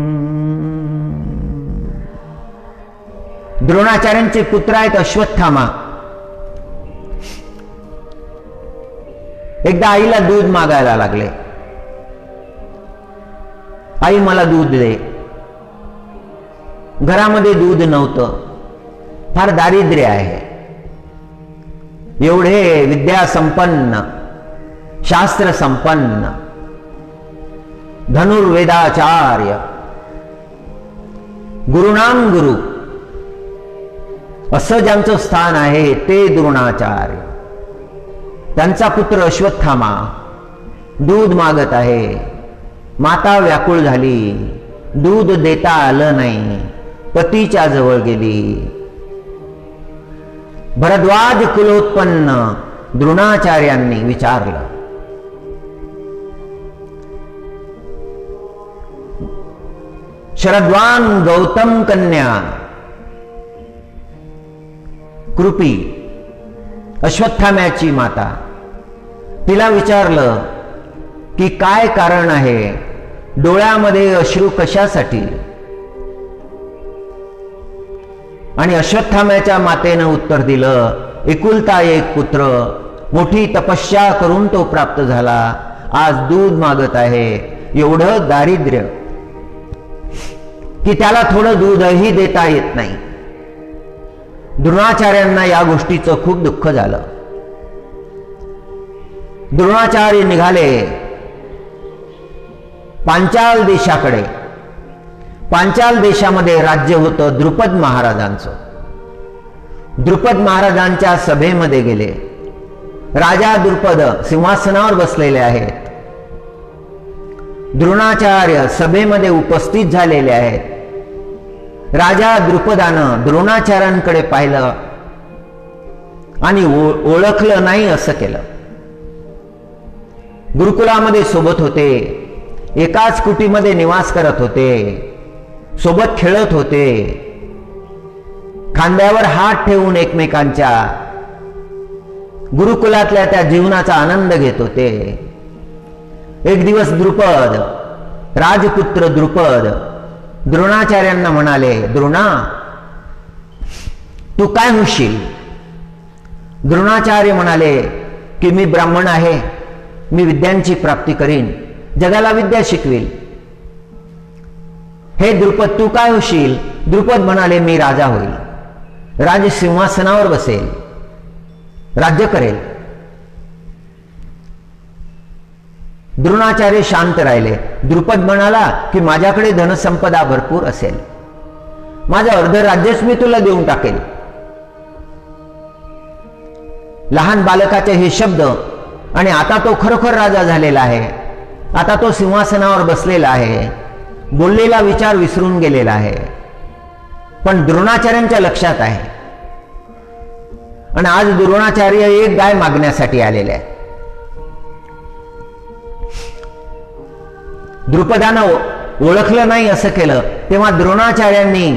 द्रोणाचार्यांचे पुत्र आहेत अश्वत्थामा. एकदा आईला दूध मागायला लागले. आई मला दूध दे. घरामध्ये दूध नव्हतं, फार दारिद्र्य आहे. एवढे विद्या संपन्न, शास्त्र संपन्न, धनुर्वेदाचार्य, गुरुनाम गुरु असं ज्यांचं स्थान आहे ते द्रोणाचार्य. त्यांचा पुत्र अश्वत्थामा दूध मागत आहे. माता व्याकुळ झाली, दूध देता आलं नाही, पतीच्या जवळ गेली. भरद्वाज कुलोत्पन्न द्रोणाचार्यांनी विचारलं, शरद्वान गौतम कन्या कृपी अश्वत्थाम्याची माता, तिला विचारलं की काय कारण आहे, डोळ्यामध्ये अश्रू कशासाठी? आणि अश्वत्थाम्याच्या मातेनं उत्तर दिलं, एकुलता एक पुत्र, मोठी तपस्या करून तो प्राप्त झाला, आज दूध मागत आहे. एवढं दारिद्र्य की त्याला थोडं दूधही देता येत नाही. द्रोणाचार्यांना या गोष्टीचं खूप दुःख झालं. द्रोणाचार्य निघाले पांचाल देशाकडे. पांचाल देशामध्ये राज्य होतं द्रुपद महाराजांचं. द्रुपद महाराजांच्या सभेमध्ये गेले. राजा द्रुपद सिंहासनावर बसलेले आहेत. द्रोणाचार्य सभेमध्ये उपस्थित झालेले आहेत. राजा द्रुपदानं द्रोणाचार्यांकडे पाहिलं आणि ओळखलं नाही असं केलं. गुरुकुलामध्ये सोबत होते, एकाच कुटीमध्ये निवास करत होते, सोबत खेळत होते, खांद्यावर हात ठेवून एकमेकांच्या गुरुकुलातल्या त्या जीवनाचा आनंद घेत होते. एक दिवस द्रुपद, राजपुत्र द्रुपद द्रोणाचार्यांना म्हणाले, द्रोणा तू काय होशील? द्रोणाचार्य म्हणाले की मी ब्राह्मण आहे, मी विद्यांची प्राप्ती करीन, जगाला विद्या शिकवील. हे द्रुपद तू काय होशील? द्रुपद म्हणाले मी राजा होईल, राजसिंहासनावर बसेल, राज्य करेल. द्रोणाचार्य शांत राहिले. द्रुपद म्हणाला की माझ्याकडे धनसंपदा भरपूर असेल, माझं अर्ध राज्यच मी तुला देऊन टाकेल. लहान बालकाचे हे शब्द, आणि आता तो खरोखर राजा झालेला आहे, आता तो सिंहासनावर बसलेला आहे, बोललेला विचार विसरून गेलेला आहे. पण द्रोणाचार्यांच्या लक्षात आहे. आणि आज द्रोणाचार्य एक गाय मागण्यासाठी आलेले आहे. द्रुपदानं ओळखलं नाही असं केलं तेव्हा द्रोणाचार्यांनी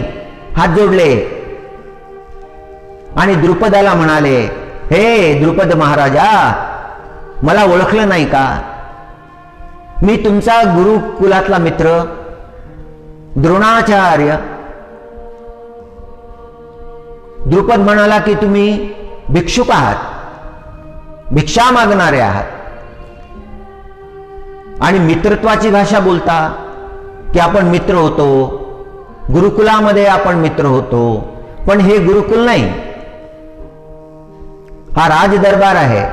हात जोडले आणि द्रुपदाला म्हणाले, हे द्रुपद महाराजा, मला ओळखलं नाही का? मी तुमचा गुरुकुलातला मित्र द्रोणाचार्य. द्रुपद म्हणाला की तुम्ही भिक्षुक आहात, भिक्षा मागणारे आहात आणि मित्रत्वाची भाषा बोलता की आपण मित्र होतो, गुरुकुलामध्ये आपण मित्र होतो. पण हे गुरुकुल नाही, हा राजदरबार आहे.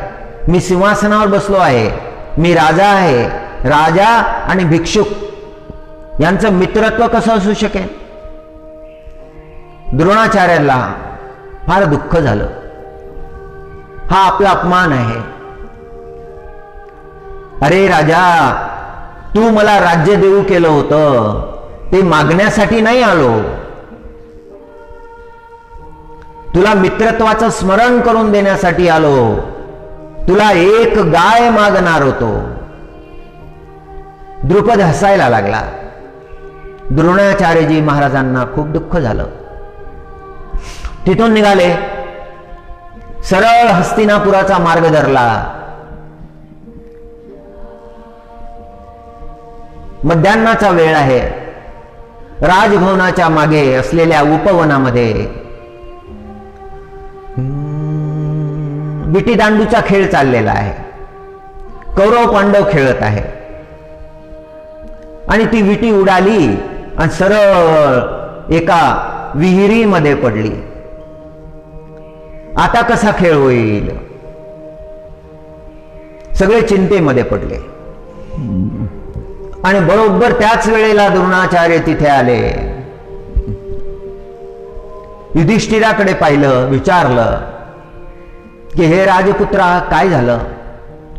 मी सिंहासनावर बसलो आहे, मी राजा आहे. राजा आणि भिक्षुक यांचं मित्रत्व कसं असू शकेल? द्रोणाचार्याला फार दुःख झालं. हा आपला अपमान आहे. अरे राजा, तू मला राज्य देऊ केलं होतं, ते मागण्यासाठी नाही आलो. तुला मित्रत्वाचं स्मरण करून देण्यासाठी आलो. तुला एक गाय मागणार होतो. द्रुपद हसायला लागला. द्रोणाचार्यजी महाराजांना खूप दुःख झालं. तिथून निघाले, सरळ हस्तिनापुराचा मार्ग धरला. मध्यान्नाचा वेळ आहे. राजभवनाच्या मागे असलेल्या उपवनामध्ये विटीदांडूचा खेळ चाललेला आहे. कौरव पांडव खेळत आहे आणि ती विटी उडाली आणि सरळ एका विहिरीमध्ये पडली. आता कसा खेळ होईल? सगळे चिंतेमध्ये पडले. आणि बरोबर त्याच वेळेला द्रोणाचार्य तिथे आले. युधिष्ठिराकडे पाहिलं, विचारलं की हे राजपुत्रा, काय झालं?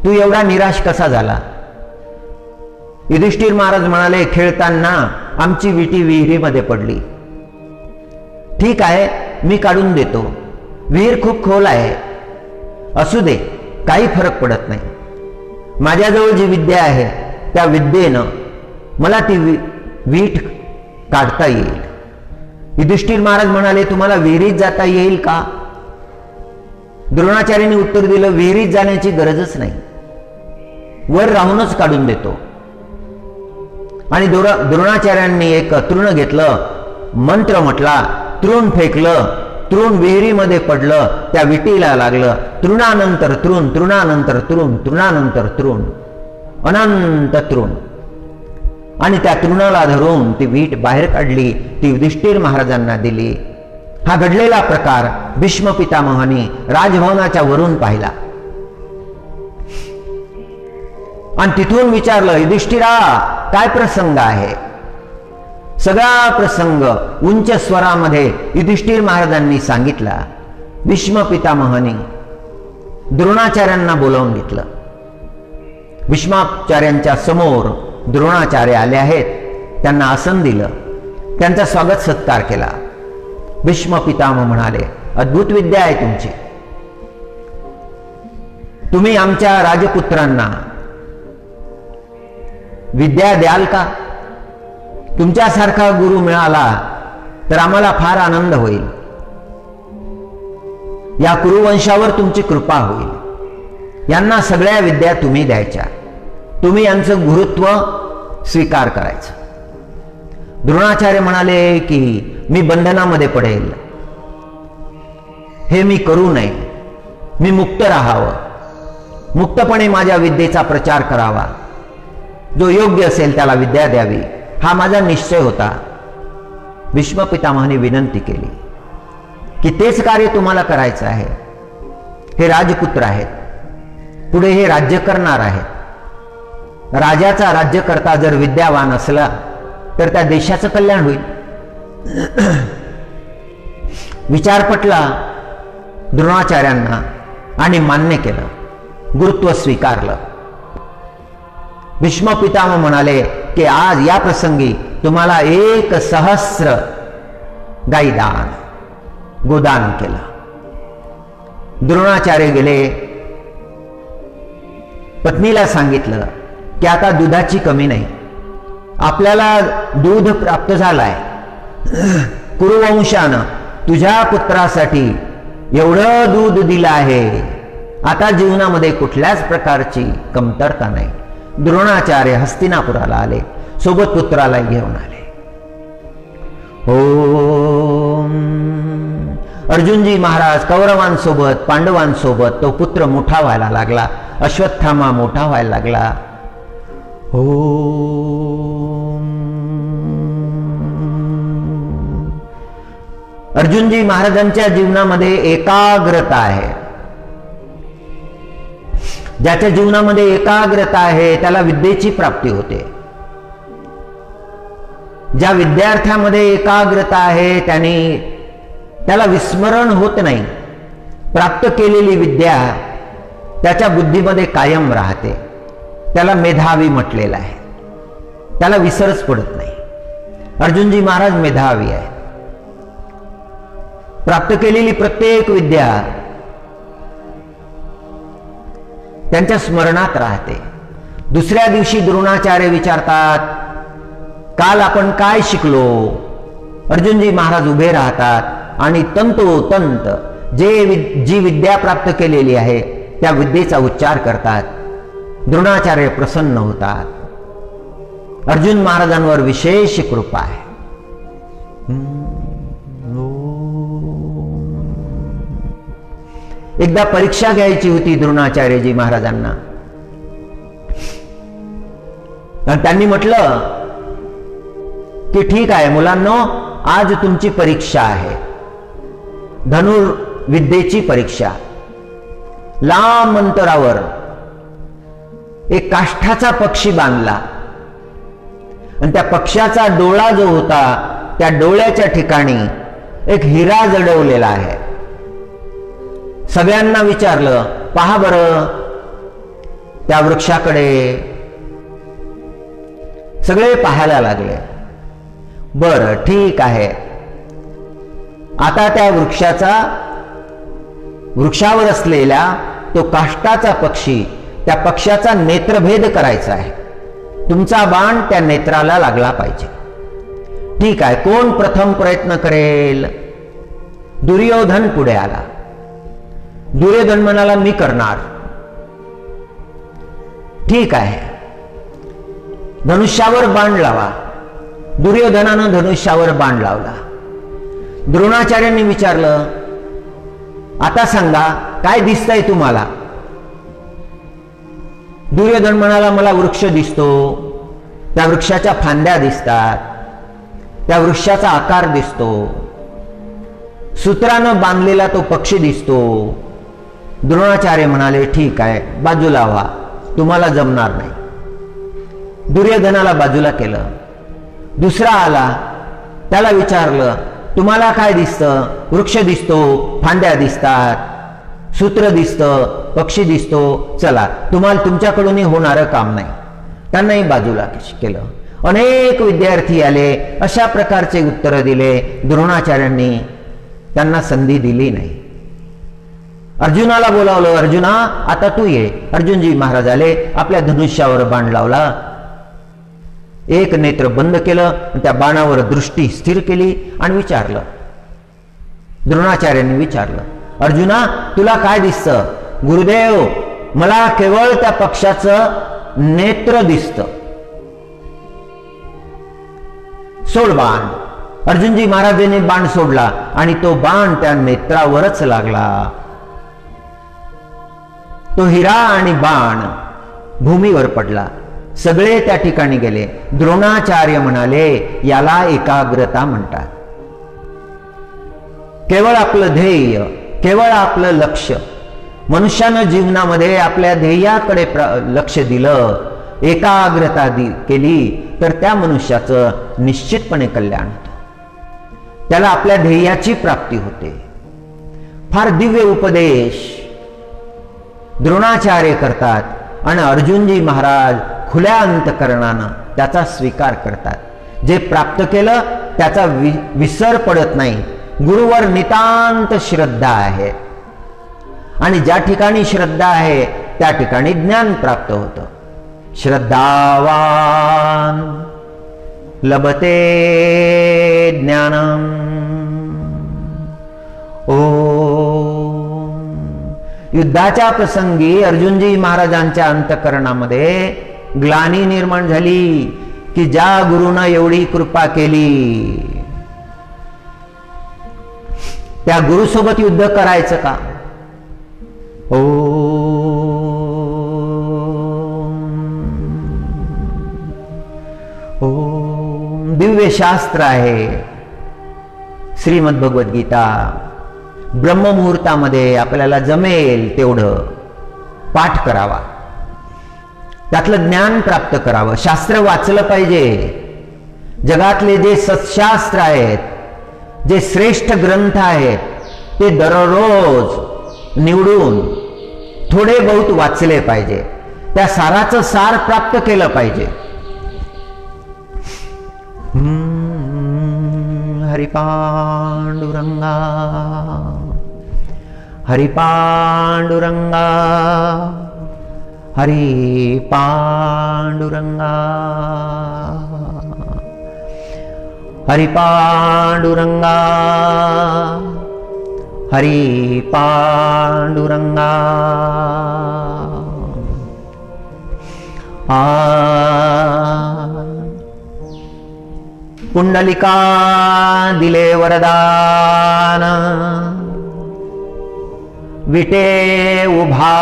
तू एवढा निराश कसा झाला? युधिष्ठिर महाराज म्हणाले, खेळताना आमची विटी विहिरीमध्ये पडली. ठीक आहे, मी काढून देतो. विहीर खूप खोल आहे. असू दे, काही फरक पडत नाही. माझ्याजवळ जी विद्या आहे त्या विद्येनं मला ती वीट काढता येईल. युधिष्ठिर महाराज म्हणाले, तुम्हाला विहिरीत जाता येईल का? द्रोणाचार्यांनी उत्तर दिलं, विहिरीत जाण्याची गरजच नाही, वर राहूनच काढून देतो. आणि द्रोणाचार्यांनी एक तृण घेतलं, मंत्र म्हटला, तृण फेकलं, तृण विहिरीमध्ये पडलं, त्या विटीला लागलं. तृणानंतर तृण, तृणानंतर तृण, तृणानंतर तृण, अनंत तृण. आणि त्या तृणाला धरून ती वीट बाहेर काढली, ती युधिष्ठिर महाराजांना दिली. हा घडलेला प्रकार भीष्म पितामहांनी राजभवनाच्या वरून पाहिला आणि तिथून विचारलं, युधिष्ठिरा, काय प्रसंग आहे? सगळा प्रसंग उंच स्वरामध्ये युधिष्ठिर महाराजांनी सांगितला. भीष्म पितामहांनी द्रोणाचार्यांना बोलावून घेतलं. भीष्माचार्यांच्या समोर द्रोणाचार्य आले आहेत. त्यांना आसन दिलं, त्यांचा स्वागत सत्कार केला. भीष्म पितामह म्हणाले, अद्भुत विद्या आहे तुमची. तुम्ही आमच्या राजपुत्रांना विद्या द्याल का? तुमच्यासारखा गुरु मिळाला तर आम्हाला फार आनंद होईल. या कुरुवंशावर तुमची कृपा होईल. यांना सगळ्या विद्या तुम्ही द्यायच्या. तुम्ही यांचं गुरुत्व स्वीकार करायचं. द्रोणाचार्य म्हणाले की मी बंधनामध्ये पडेल, हे मी करू नये. मी मुक्त राहावं, मुक्तपणे माझ्या विद्येचा प्रचार करावा. जो योग्य असेल त्याला विद्या द्यावी, हा माझा निश्चय होता. भीष्म पितामहाने विनंती केली की तेच कार्य तुम्हाला करायचं आहे. हे राजपुत्र आहेत, पुढे हे राज्य करणार आहेत. राजाचा राज्यकर्ता जर विद्यावान असला तर त्या देशाचं कल्याण होईल. विचार पटला द्रोणाचार्यांना आणि मान्य केलं, गुरुत्व स्वीकारलं. भीष्म पितामह म्हणाले की आज या प्रसंगी तुम्हाला 1,000 गाई दान, गोदान केलं. द्रोणाचार्य गेले, पत्नीला सांगितलं की आता दुधाची कमी नाही, आपल्याला दूध प्राप्त झालाय. कुरुवंशानं तुझ्या पुत्रासाठी एवढं दूध दिलं आहे, आता जीवनामध्ये कुठल्याच प्रकारची कमतरता नाही. द्रोणाचार्य हस्तिनापुराला आले, सोबत पुत्राला घेऊन आले. ओम. अर्जुनजी महाराज कौरवांसोबत पांडवांसोबत तो पुत्र मोठा व्हायला लागला. अश्वत्थामा मोठा व्हायला लागला. अर्जुनजी महाराजांच्या जीवनामध्ये एकाग्रता आहे. ज्याच्या जीवनामध्ये एकाग्रता आहे त्याला विद्येची प्राप्ती होते. ज्या विद्यार्थ्यामध्ये एकाग्रता आहे त्याला विस्मरण होत नाही. प्राप्त केलेली विद्या त्याच्या बुद्धीमध्ये कायम राहते. त्याला मेधावी म्हटलेलं आहे. त्याला विसरच पडत नाही. अर्जुनजी महाराज मेधावी आहे. प्राप्त केलेली प्रत्येक विद्या त्यांच्या स्मरणात राहते. दुसऱ्या दिवशी द्रोणाचार्य विचारतात, काल आपण काय शिकलो? अर्जुनजी महाराज उभे राहतात आणि तंतोतंत जी विद्या प्राप्त केलेली आहे त्या विद्येचा उच्चार करतात. द्रोणाचार्य प्रसन्न होतात. अर्जुन महाराजांवर विशेष कृपा आहे. एकदा परीक्षा घ्यायची होती द्रोणाचार्यजी महाराजांना. त्यांनी म्हटलं की ठीक आहे मुलांनो, आज तुमची परीक्षा आहे, धनुर्विद्येची परीक्षा. लांब अंतरावर एक काष्ठाचा पक्षी बांधला आणि त्या पक्षाचा डोळा जो होता त्या डोळ्याच्या ठिकाणी एक हिरा जडवलेला आहे. सगळ्यांना विचारलं, पहा बरं त्या वृक्षाकडे. सगळे पाहायला लागले. बरं ठीक आहे, आता त्या वृक्षावर असलेला तो काष्टाचा पक्षी, त्या पक्षाचा नेत्रभेद करायचा आहे. तुमचा बाण त्या नेत्राला लागला पाहिजे. ठीक आहे, कोण प्रथम प्रयत्न करेल? दुर्योधन पुढे आला. दुर्योधन म्हणाला, मी करणार. ठीक आहे, धनुष्यावर बाण लावा. दुर्योधनानं धनुष्यावर बाण लावला. द्रोणाचार्यांनी विचारलं, आता सांगा काय दिसतंय तुम्हाला? दुर्योधन म्हणाला, मला वृक्ष दिसतो, त्या वृक्षाच्या फांद्या दिसतात, त्या वृक्षाचा आकार दिसतो, सूत्रानं बांधलेला तो पक्षी दिसतो. द्रोणाचार्य म्हणाले, ठीक आहे, बाजूला व्हा, तुम्हाला जमणार नाही. दुर्योधनाला बाजूला केलं. दुसरा आला, त्याला विचारलं, तुम्हाला काय दिसतं? वृक्ष दिसतो, फांद्या दिसतात, सूत्र दिसतं, पक्षी दिसतो, चला तुम्हाला तुमच्याकडूनही होणारं काम नाही. त्यांनाही बाजूला केलं. अनेक विद्यार्थी आले, अशा प्रकारचे उत्तर दिले. द्रोणाचार्यांनी त्यांना संधी दिली नाही. अर्जुनाला बोलावलं, अर्जुना आता तू ये. अर्जुनजी महाराज आले, आपल्या धनुष्यावर बाण लावला. एक नेत्र बंद केलं, त्या बाणावर दृष्टी स्थिर केली आणि विचारलं, द्रोणाचार्यांनी विचारलं, अर्जुना तुला काय दिसतं? गुरुदेव, मला केवळ त्या पक्षाचं नेत्र दिसतं. सोड बाण. अर्जुनजी महाराजांनी बाण सोडला आणि तो बाण त्या नेत्रावरच लागला. तो हिरा आणि बाण भूमीवर पडला. सगळे त्या ठिकाणी गेले. द्रोणाचार्य म्हणाले, याला एकाग्रता म्हणतात. केवळ आपलं ध्येय, केवळ आपलं लक्ष. मनुष्यानं जीवनामध्ये आपल्या ध्येयाकडे लक्ष दिलं, एकाग्रता केली तर त्या मनुष्याचं निश्चितपणे कल्याण होतं. त्याला आपल्या ध्येयाची प्राप्ती होते. फार दिव्य उपदेश द्रोणाचार्य करतात आणि अर्जुनजी महाराज खुल्या अंतकरणानं त्याचा स्वीकार करतात. जे प्राप्त केलं त्याचा विसर पडत नाही. गुरुवर नितांत श्रद्धा आहे आणि ज्या ठिकाणी श्रद्धा आहे त्या ठिकाणी ज्ञान प्राप्त होतं. श्रद्धावान लभते ज्ञानम. युद्धाच्या प्रसंगी अर्जुनजी महाराजांच्या अंतकरणामध्ये ग्लानी निर्माण झाली की ज्या गुरुनं एवढी कृपा केली त्या गुरुसोबत युद्ध करायचं का? दिव्य शास्त्र आहे श्रीमद भगवद्गीता. ब्रह्ममुहूर्तामध्ये आपल्याला जमेल तेवढं पाठ करावा, त्यातलं ज्ञान प्राप्त करावं. शास्त्र वाचलं पाहिजे, जगातले जे सत्शास्त्र आहेत, जे श्रेष्ठ ग्रंथ आहेत, ते दररोज निवडून थोडे बहुत वाचले पाहिजे, त्या साराचं सार प्राप्त केलं पाहिजे. हरि पांडुरंगा, हरि पांडुरंगा, हरि पांडुरंगा, हरि पांडुरंगा, हरि पांडुरंगा. पुंडलिका दिले वरदान, विटे उभा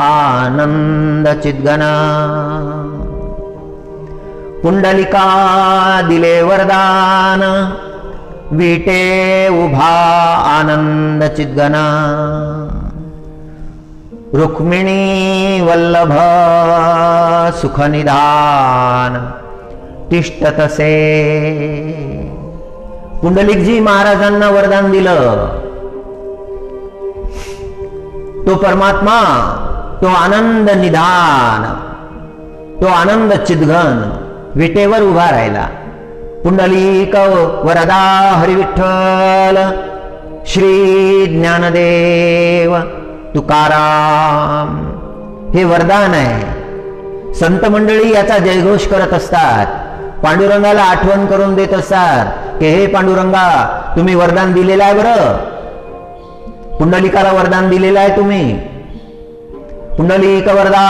आनंद चिद्गना. पुंडलिका दिले वरदान, विटे उभा आनंद चिद्गना. रुक्मिणी वल्लभ सुखनिधान तिष्ठतसे. पुंडलिकजी महाराजांना वरदान दिलं. तो परमात्मा, तो आनंद निधान, तो आनंद चिद्घन विटेवर उभा राहिला. पुंडलिक वरदा हरी विठ्ठल, श्री ज्ञानदेव तुकाराम. हे वरदान आहे. संत मंडळी याचा जयघोष करत असतात, पांडुरंगाला आठवण करून देत असतात की हे पांडुरंगा, तुम्ही वरदान दिलेलं आहे. बरं, पुंडलिकाला वरदान दिलेलं आहे तुम्ही. पुंडलिक वरदा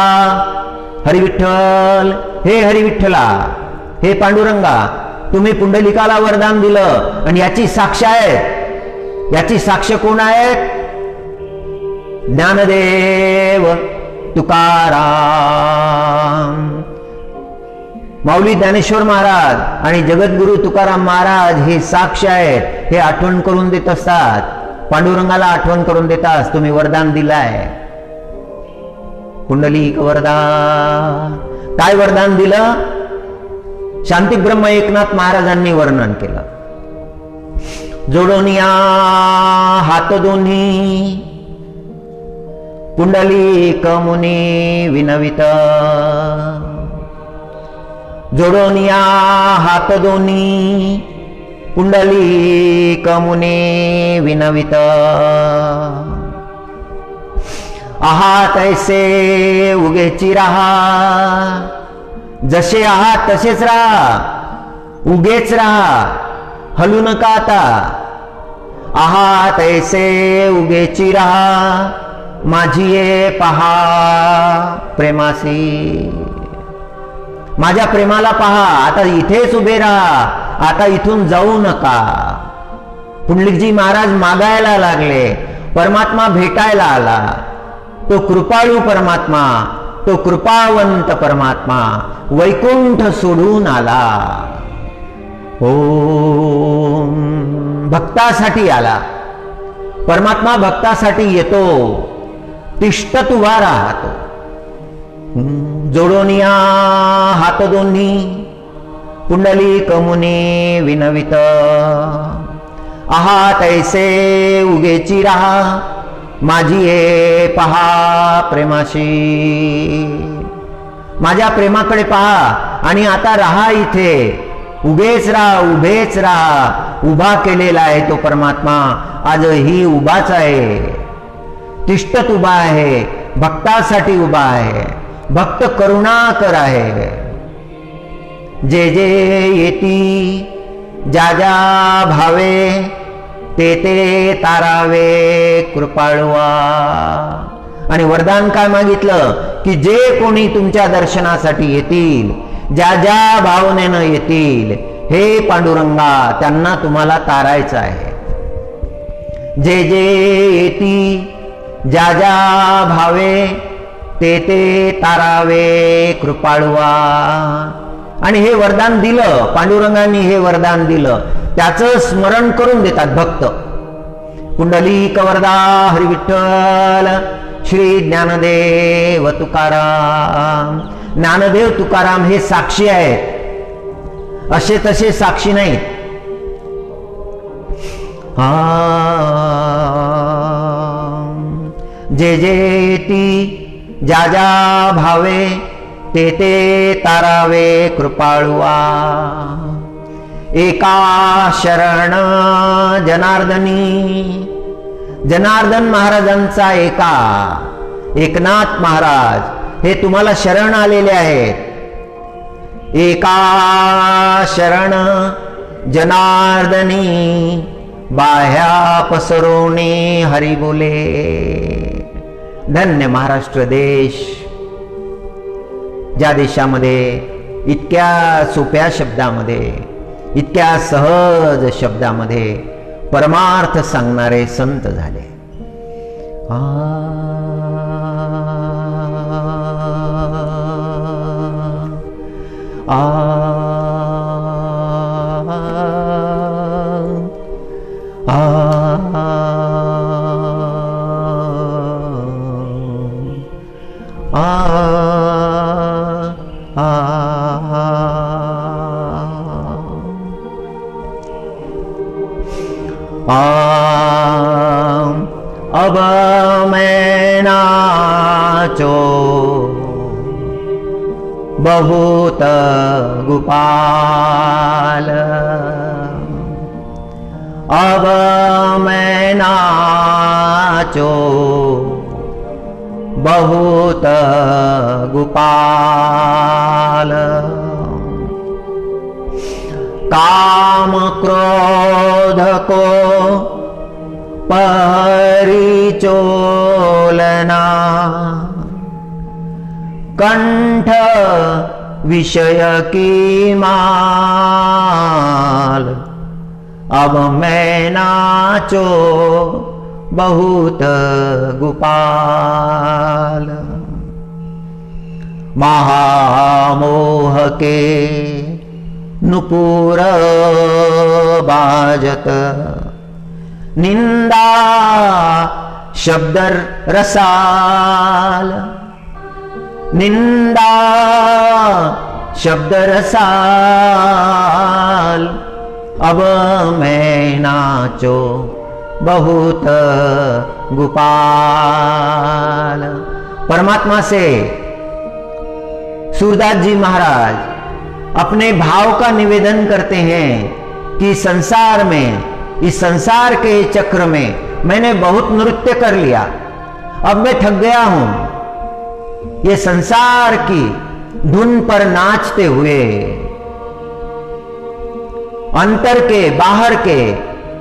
हरी विठ्ठल, हे हरी विठ्ठला, हे पांडुरंगा, तुम्ही पुंडलिकाला वरदान दिलं आणि याची साक्ष आहेत. याची साक्ष कोण आहेत? ज्ञानदेव तुकाराम. माऊली ज्ञानेश्वर महाराज आणि जगद्गुरु तुकाराम महाराज हे साक्ष आहेत. हे आठवण करून देत असतात, पांडुरंगाला आठवण करून देतात, तुम्ही वरदान दिलाय. पुंडलिक वरदान. काय वरदान दिलं? शांतिब्रह्म एकनाथ महाराजांनी वर्णन केलं. जोडोनिया हात दोन्ही, पुंडलिक मुनी विनवित. जोडोनिया हात दोन्ही, पुंडलिक मुनी विनवित. आहात ऐसे उगेची राहा, जसे आहात तसेच राहा, उगेच राहा, हलू नका आता. आहात ऐसे उगेची राहा, माझी ये पहा प्रेमासी. माझ्या प्रेमाला पहा, आता इथेच उभे राहा, आता इथून जाऊ नका. पुंडलिकजी महाराज मागायला लागले, परमात्मा भेटायला आला. तो कृपाळू परमात्मा, तो कृपावंत परमात्मा वैकुंठ सोडून आला. ओम. भक्तासाठी आला. परमात्मा भक्तासाठी येतो. तिष्ठत उभा राहतो. जोडोनिया हात दोन्ही, पुंडलिक मुनी विनवित. आहात ऐसे उगेची राहा, माझी ये पहा प्रेमाशी. माझ्या प्रेमाकडे पहा आणि आता राहा इथे. उभेच राहा, उभेच राहा. उभा केलेला आहे तो परमात्मा आजही उभाच आहे. तिष्ठत उभा आहे, भक्तासाठी उभा आहे. भक्त करुणाकर आहे. जे जे येती ज्या ज्या भावे, ते ते तारावे कृपाळुआ. आणि वरदान काय मागितलं की जे कोणी तुमच्या दर्शनासाठी येतील, ज्या ज्या भावनेनं येतील, हे पांडुरंगा त्यांना तुम्हाला तारायचं आहे. जे जे येती ज्या ज्या भावे, ते ते तारावे कृपाळुआ. आणि हे वरदान दिलं पांडुरंगांनी, हे वरदान दिलं त्याचं स्मरण करून देतात भक्त. पुंडलिक वरदा हरी विठ्ठल, श्री ज्ञानदेव तुकाराम. ज्ञानदेव तुकाराम हे साक्षी आहेत. असे तसे साक्षी नाहीत. जे जे ती ज्या ज्या भावे ते ते तारावे कृपाळुआ. एका शरण जनार्दनी. जनार्दन महाराजांचा एकनाथ महाराज हे तुम्हाला शरण आलेले आहेत. एका शरण जनार्दनी बाह्या पसरवणे हरी बोले. धन्य महाराष्ट्र देश, ज्या देशामध्ये इतक्या सोप्या शब्दामध्ये, इतक्या सहज शब्दामध्ये परमार्थ सांगणारे संत झाले. अब मैं नाचो बहुत गोपाल. अब मैं नाचो बहुत गोपाल. काम क्रोध को परिचोलना. कंठ विषय की माल. अब मैं नाचो बहुत गोपाल. महामोह के नुपुर बाजत. निंदा शब्द रसाल. निंदा शब्द रसाल. अब मैं नाचो बहुत गोपाल. परमात्मा से सूरदास जी महाराज अपने भाव का निवेदन करते हैं कि संसार में, इस संसार के चक्र में मैंने बहुत नृत्य कर लिया, अब मैं थक गया हूं. ये संसार की धुन पर नाचते हुए अंतर के बाहर के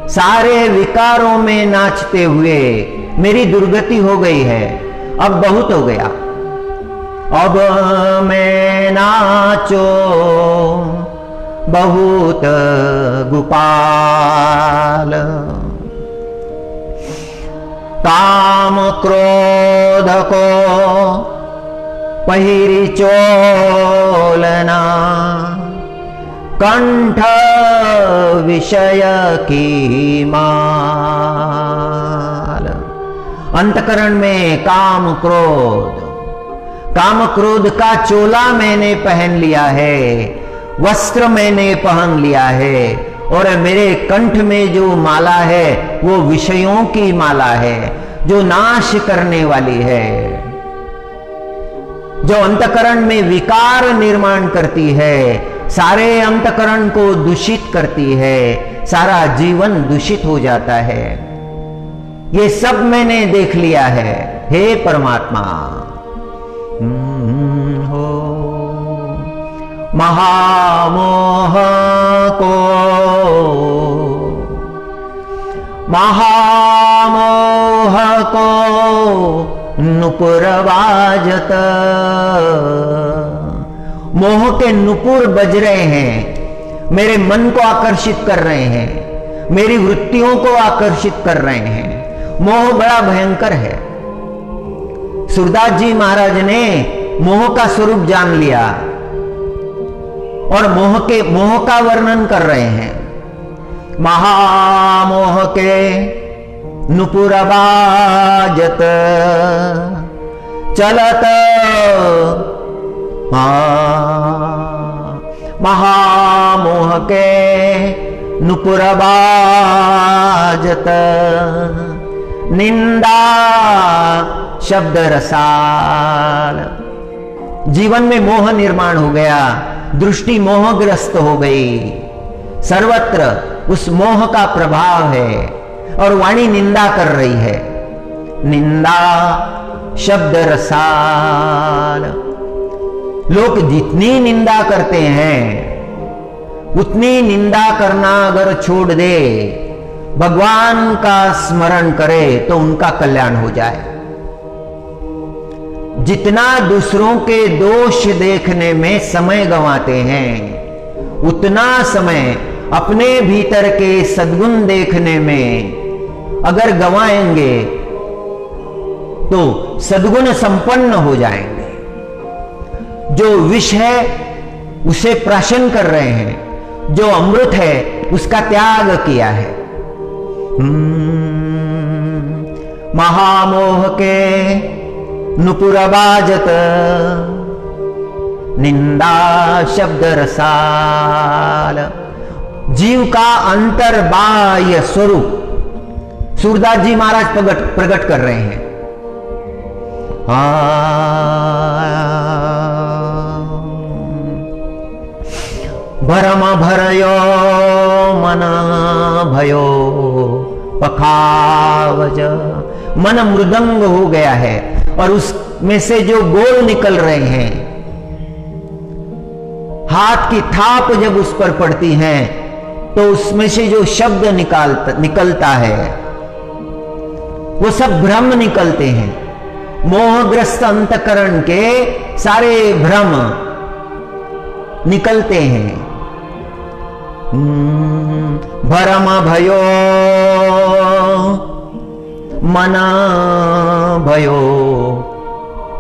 सारे विकारों में नाचते हुए मेरी दुर्गति हो गई है, अब बहुत हो गया. अब मैं नाचो बहुत गोपाल. काम क्रोध को पहिरी चोलना. कंठ विषय की माल. अंतकरण में काम क्रोध का चोला मैंने पहन लिया है, वस्त्र मैंने पहन लिया है, और मेरे कंठ में जो माला है वो विषयों की माला है, जो नाश करने वाली है, जो अंतकरण में विकार निर्माण करती है, सारे अंतकरण को दूषित करती है, सारा जीवन दूषित हो जाता है. ये सब मैंने देख लिया है हे परमात्मा. हो महामोह को नुपुर बाजत. मोह के नुपुर बज रहे हैं, मेरे मन को आकर्षित कर रहे हैं, मेरी वृत्तियों को आकर्षित कर रहे हैं. मोह बड़ा भयंकर है. सूरदास जी महाराज ने मोह का स्वरूप जान लिया और मोह का वर्णन कर रहे हैं. महामोह के नुपुर बाजत चलत. महामोह महामोह के नुपुर बाजत, निंदा शब्द रसाल। जीवन में मोह निर्माण हो गया, दृष्टि मोहग्रस्त हो गई, सर्वत्र उस मोह का प्रभाव है और वाणी निंदा कर रही है। निंदा शब्द रसाल। लोग जितनी निंदा करते हैं उतनी निंदा करना अगर छोड़ दे, भगवान का स्मरण करे तो उनका कल्याण हो जाए। जितना दूसरों के दोष देखने में समय गंवाते हैं, उतना समय अपने भीतर के सद्गुण देखने में अगर गंवाएंगे तो सद्गुण संपन्न हो जाएंगे। जो विष है उसे प्राशन कर रहे हैं, जो अमृत है उसका त्याग किया है। महामोह के नुपुर बाजत, निंदा शब्द रसाल। जीव का अंतर बाह्य स्वरूप सूरदास जी महाराज प्रकट कर रहे हैं। भरम भरयो मन भयो पखावज। मन मृदंग हो गया है और उसमें से जो गोल निकल रहे हैं, हाथ की थाप जब उस पर पड़ती है तो उसमें से जो शब्द निकलता है वो सब भ्रम निकलते हैं। मोहग्रस्त अंतकरण के सारे भ्रम निकलते हैं। भरम भयो मना भयो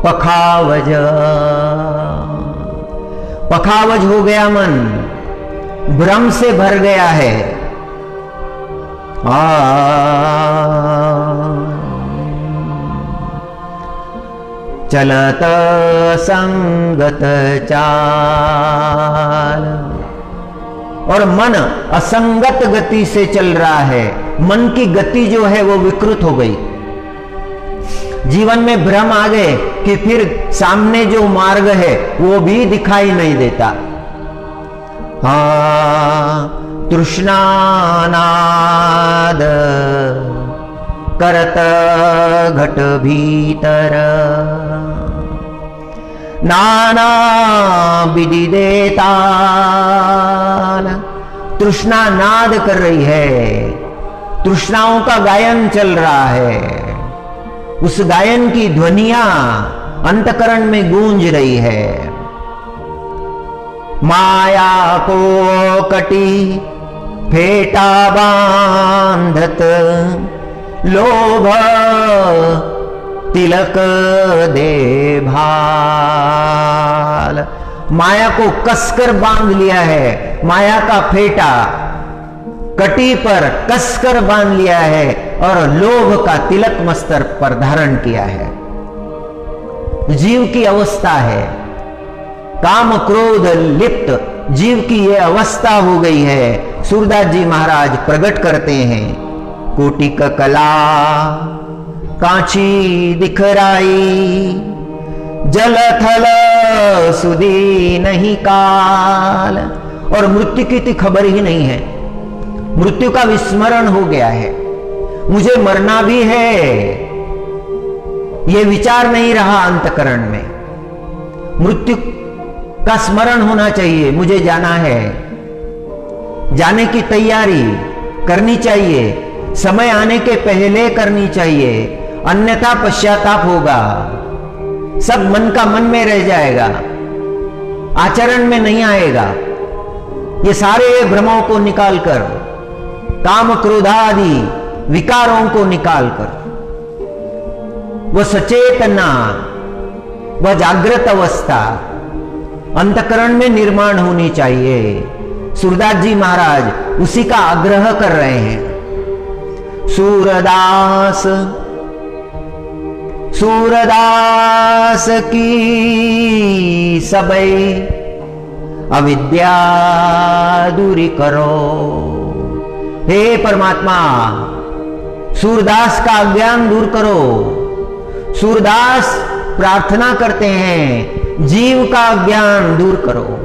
पखावज। पखावज हो गया मन, भ्रम से भर गया है। चलत संगत चाल। और मन असंगत गति से चल रहा है, मन की गति जो है वो विकृत हो गई। जीवन में भ्रम आ गए कि फिर सामने जो मार्ग है वो भी दिखाई नहीं देता। तृष्णानाद करत घट भीतर, नाना विधि देता। तृष्णा नाद कर रही है, तृष्णाओं का गायन चल रहा है। उस गायन की ध्वनियां अंतकरण में गूंज रही है। माया को कटी फेटा बांधत, लोभ तिलक दे भाल। माया को कसकर बांध लिया है, माया का फेटा कटी पर कसकर बांध लिया है और लोभ का तिलक मस्तक पर धारण किया है। जीव की अवस्था है, काम क्रोध लिप्त जीव की यह अवस्था हो गई है। सूरदास जी महाराज प्रकट करते हैं, कोटिक कला कांची दिखराई, जल थल सुधी नहीं काल। और मृत्यु की तो खबर ही नहीं है, मृत्यु का विस्मरण हो गया है। मुझे मरना भी है, यह विचार नहीं रहा अंतकरण में। मृत्यु का स्मरण होना चाहिए, मुझे जाना है, जाने की तैयारी करनी चाहिए, समय आने के पहले करनी चाहिए, अन्यथा पश्चाताप होगा। सब मन का मन में रह जाएगा, आचरण में नहीं आएगा। ये सारे भ्रमों को निकालकर, काम क्रोधादि विकारों को निकालकर वह सचेतना, वह जागृत अवस्था अंतकरण में निर्माण होनी चाहिए। सूरदास जी महाराज उसी का आग्रह कर रहे हैं। सूरदास की सबई अविद्या दूरी करो। हे परमात्मा, सूरदास का अज्ञान दूर करो। सूरदास प्रार्थना करते हैं, जीव का ज्ञान दूर करो,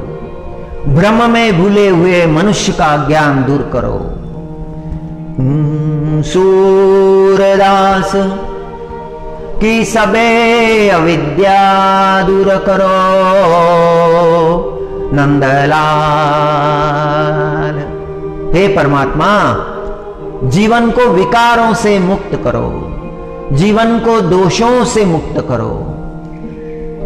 भ्रम में भूले हुए मनुष्य का ज्ञान दूर करो। सूरदास की सबे अविद्या दूर करो। नंदलाल, हे परमात्मा, जीवन को विकारों से मुक्त करो, जीवन को दोषों से मुक्त करो।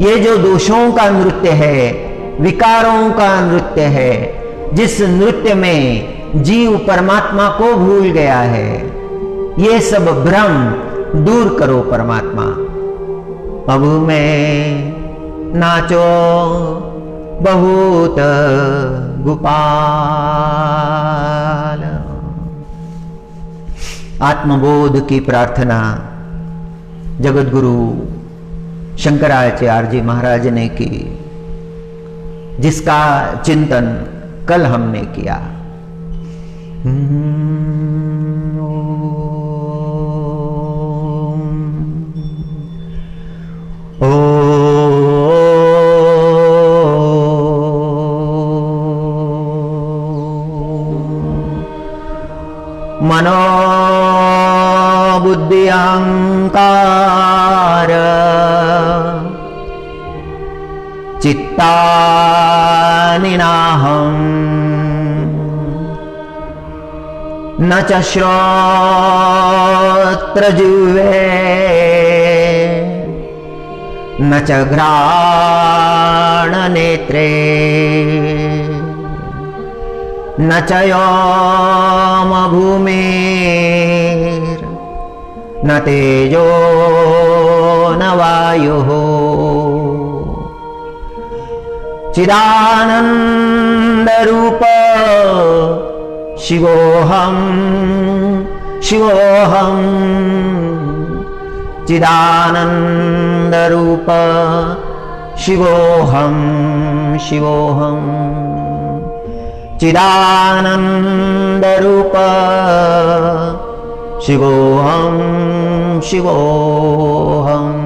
ये जो दोषों का नृत्य है, विकारों का नृत्य है, जिस नृत्य में जीव परमात्मा को भूल गया है, ये सब भ्रम दूर करो परमात्मा। अब मैं नाचो बहुत गोपाल। आत्मबोध की प्रार्थना जगत गुरु शंकराचार्य जी महाराज ने की, जिसका चिंतन कल हमने किया। मनो बुद्धि अहंकार चित्तानि नाहं न च श्रोत्रजिह्वे न च घ्राणनेत्रे न च व्योम भूमिर् न तेजो न वायुः चिदानंद रूप शिवोहम शिवोहम। चिदानंद रूप शिवोहम शिवोहम। चिदानंद रूप शिवोहम शिवोहम।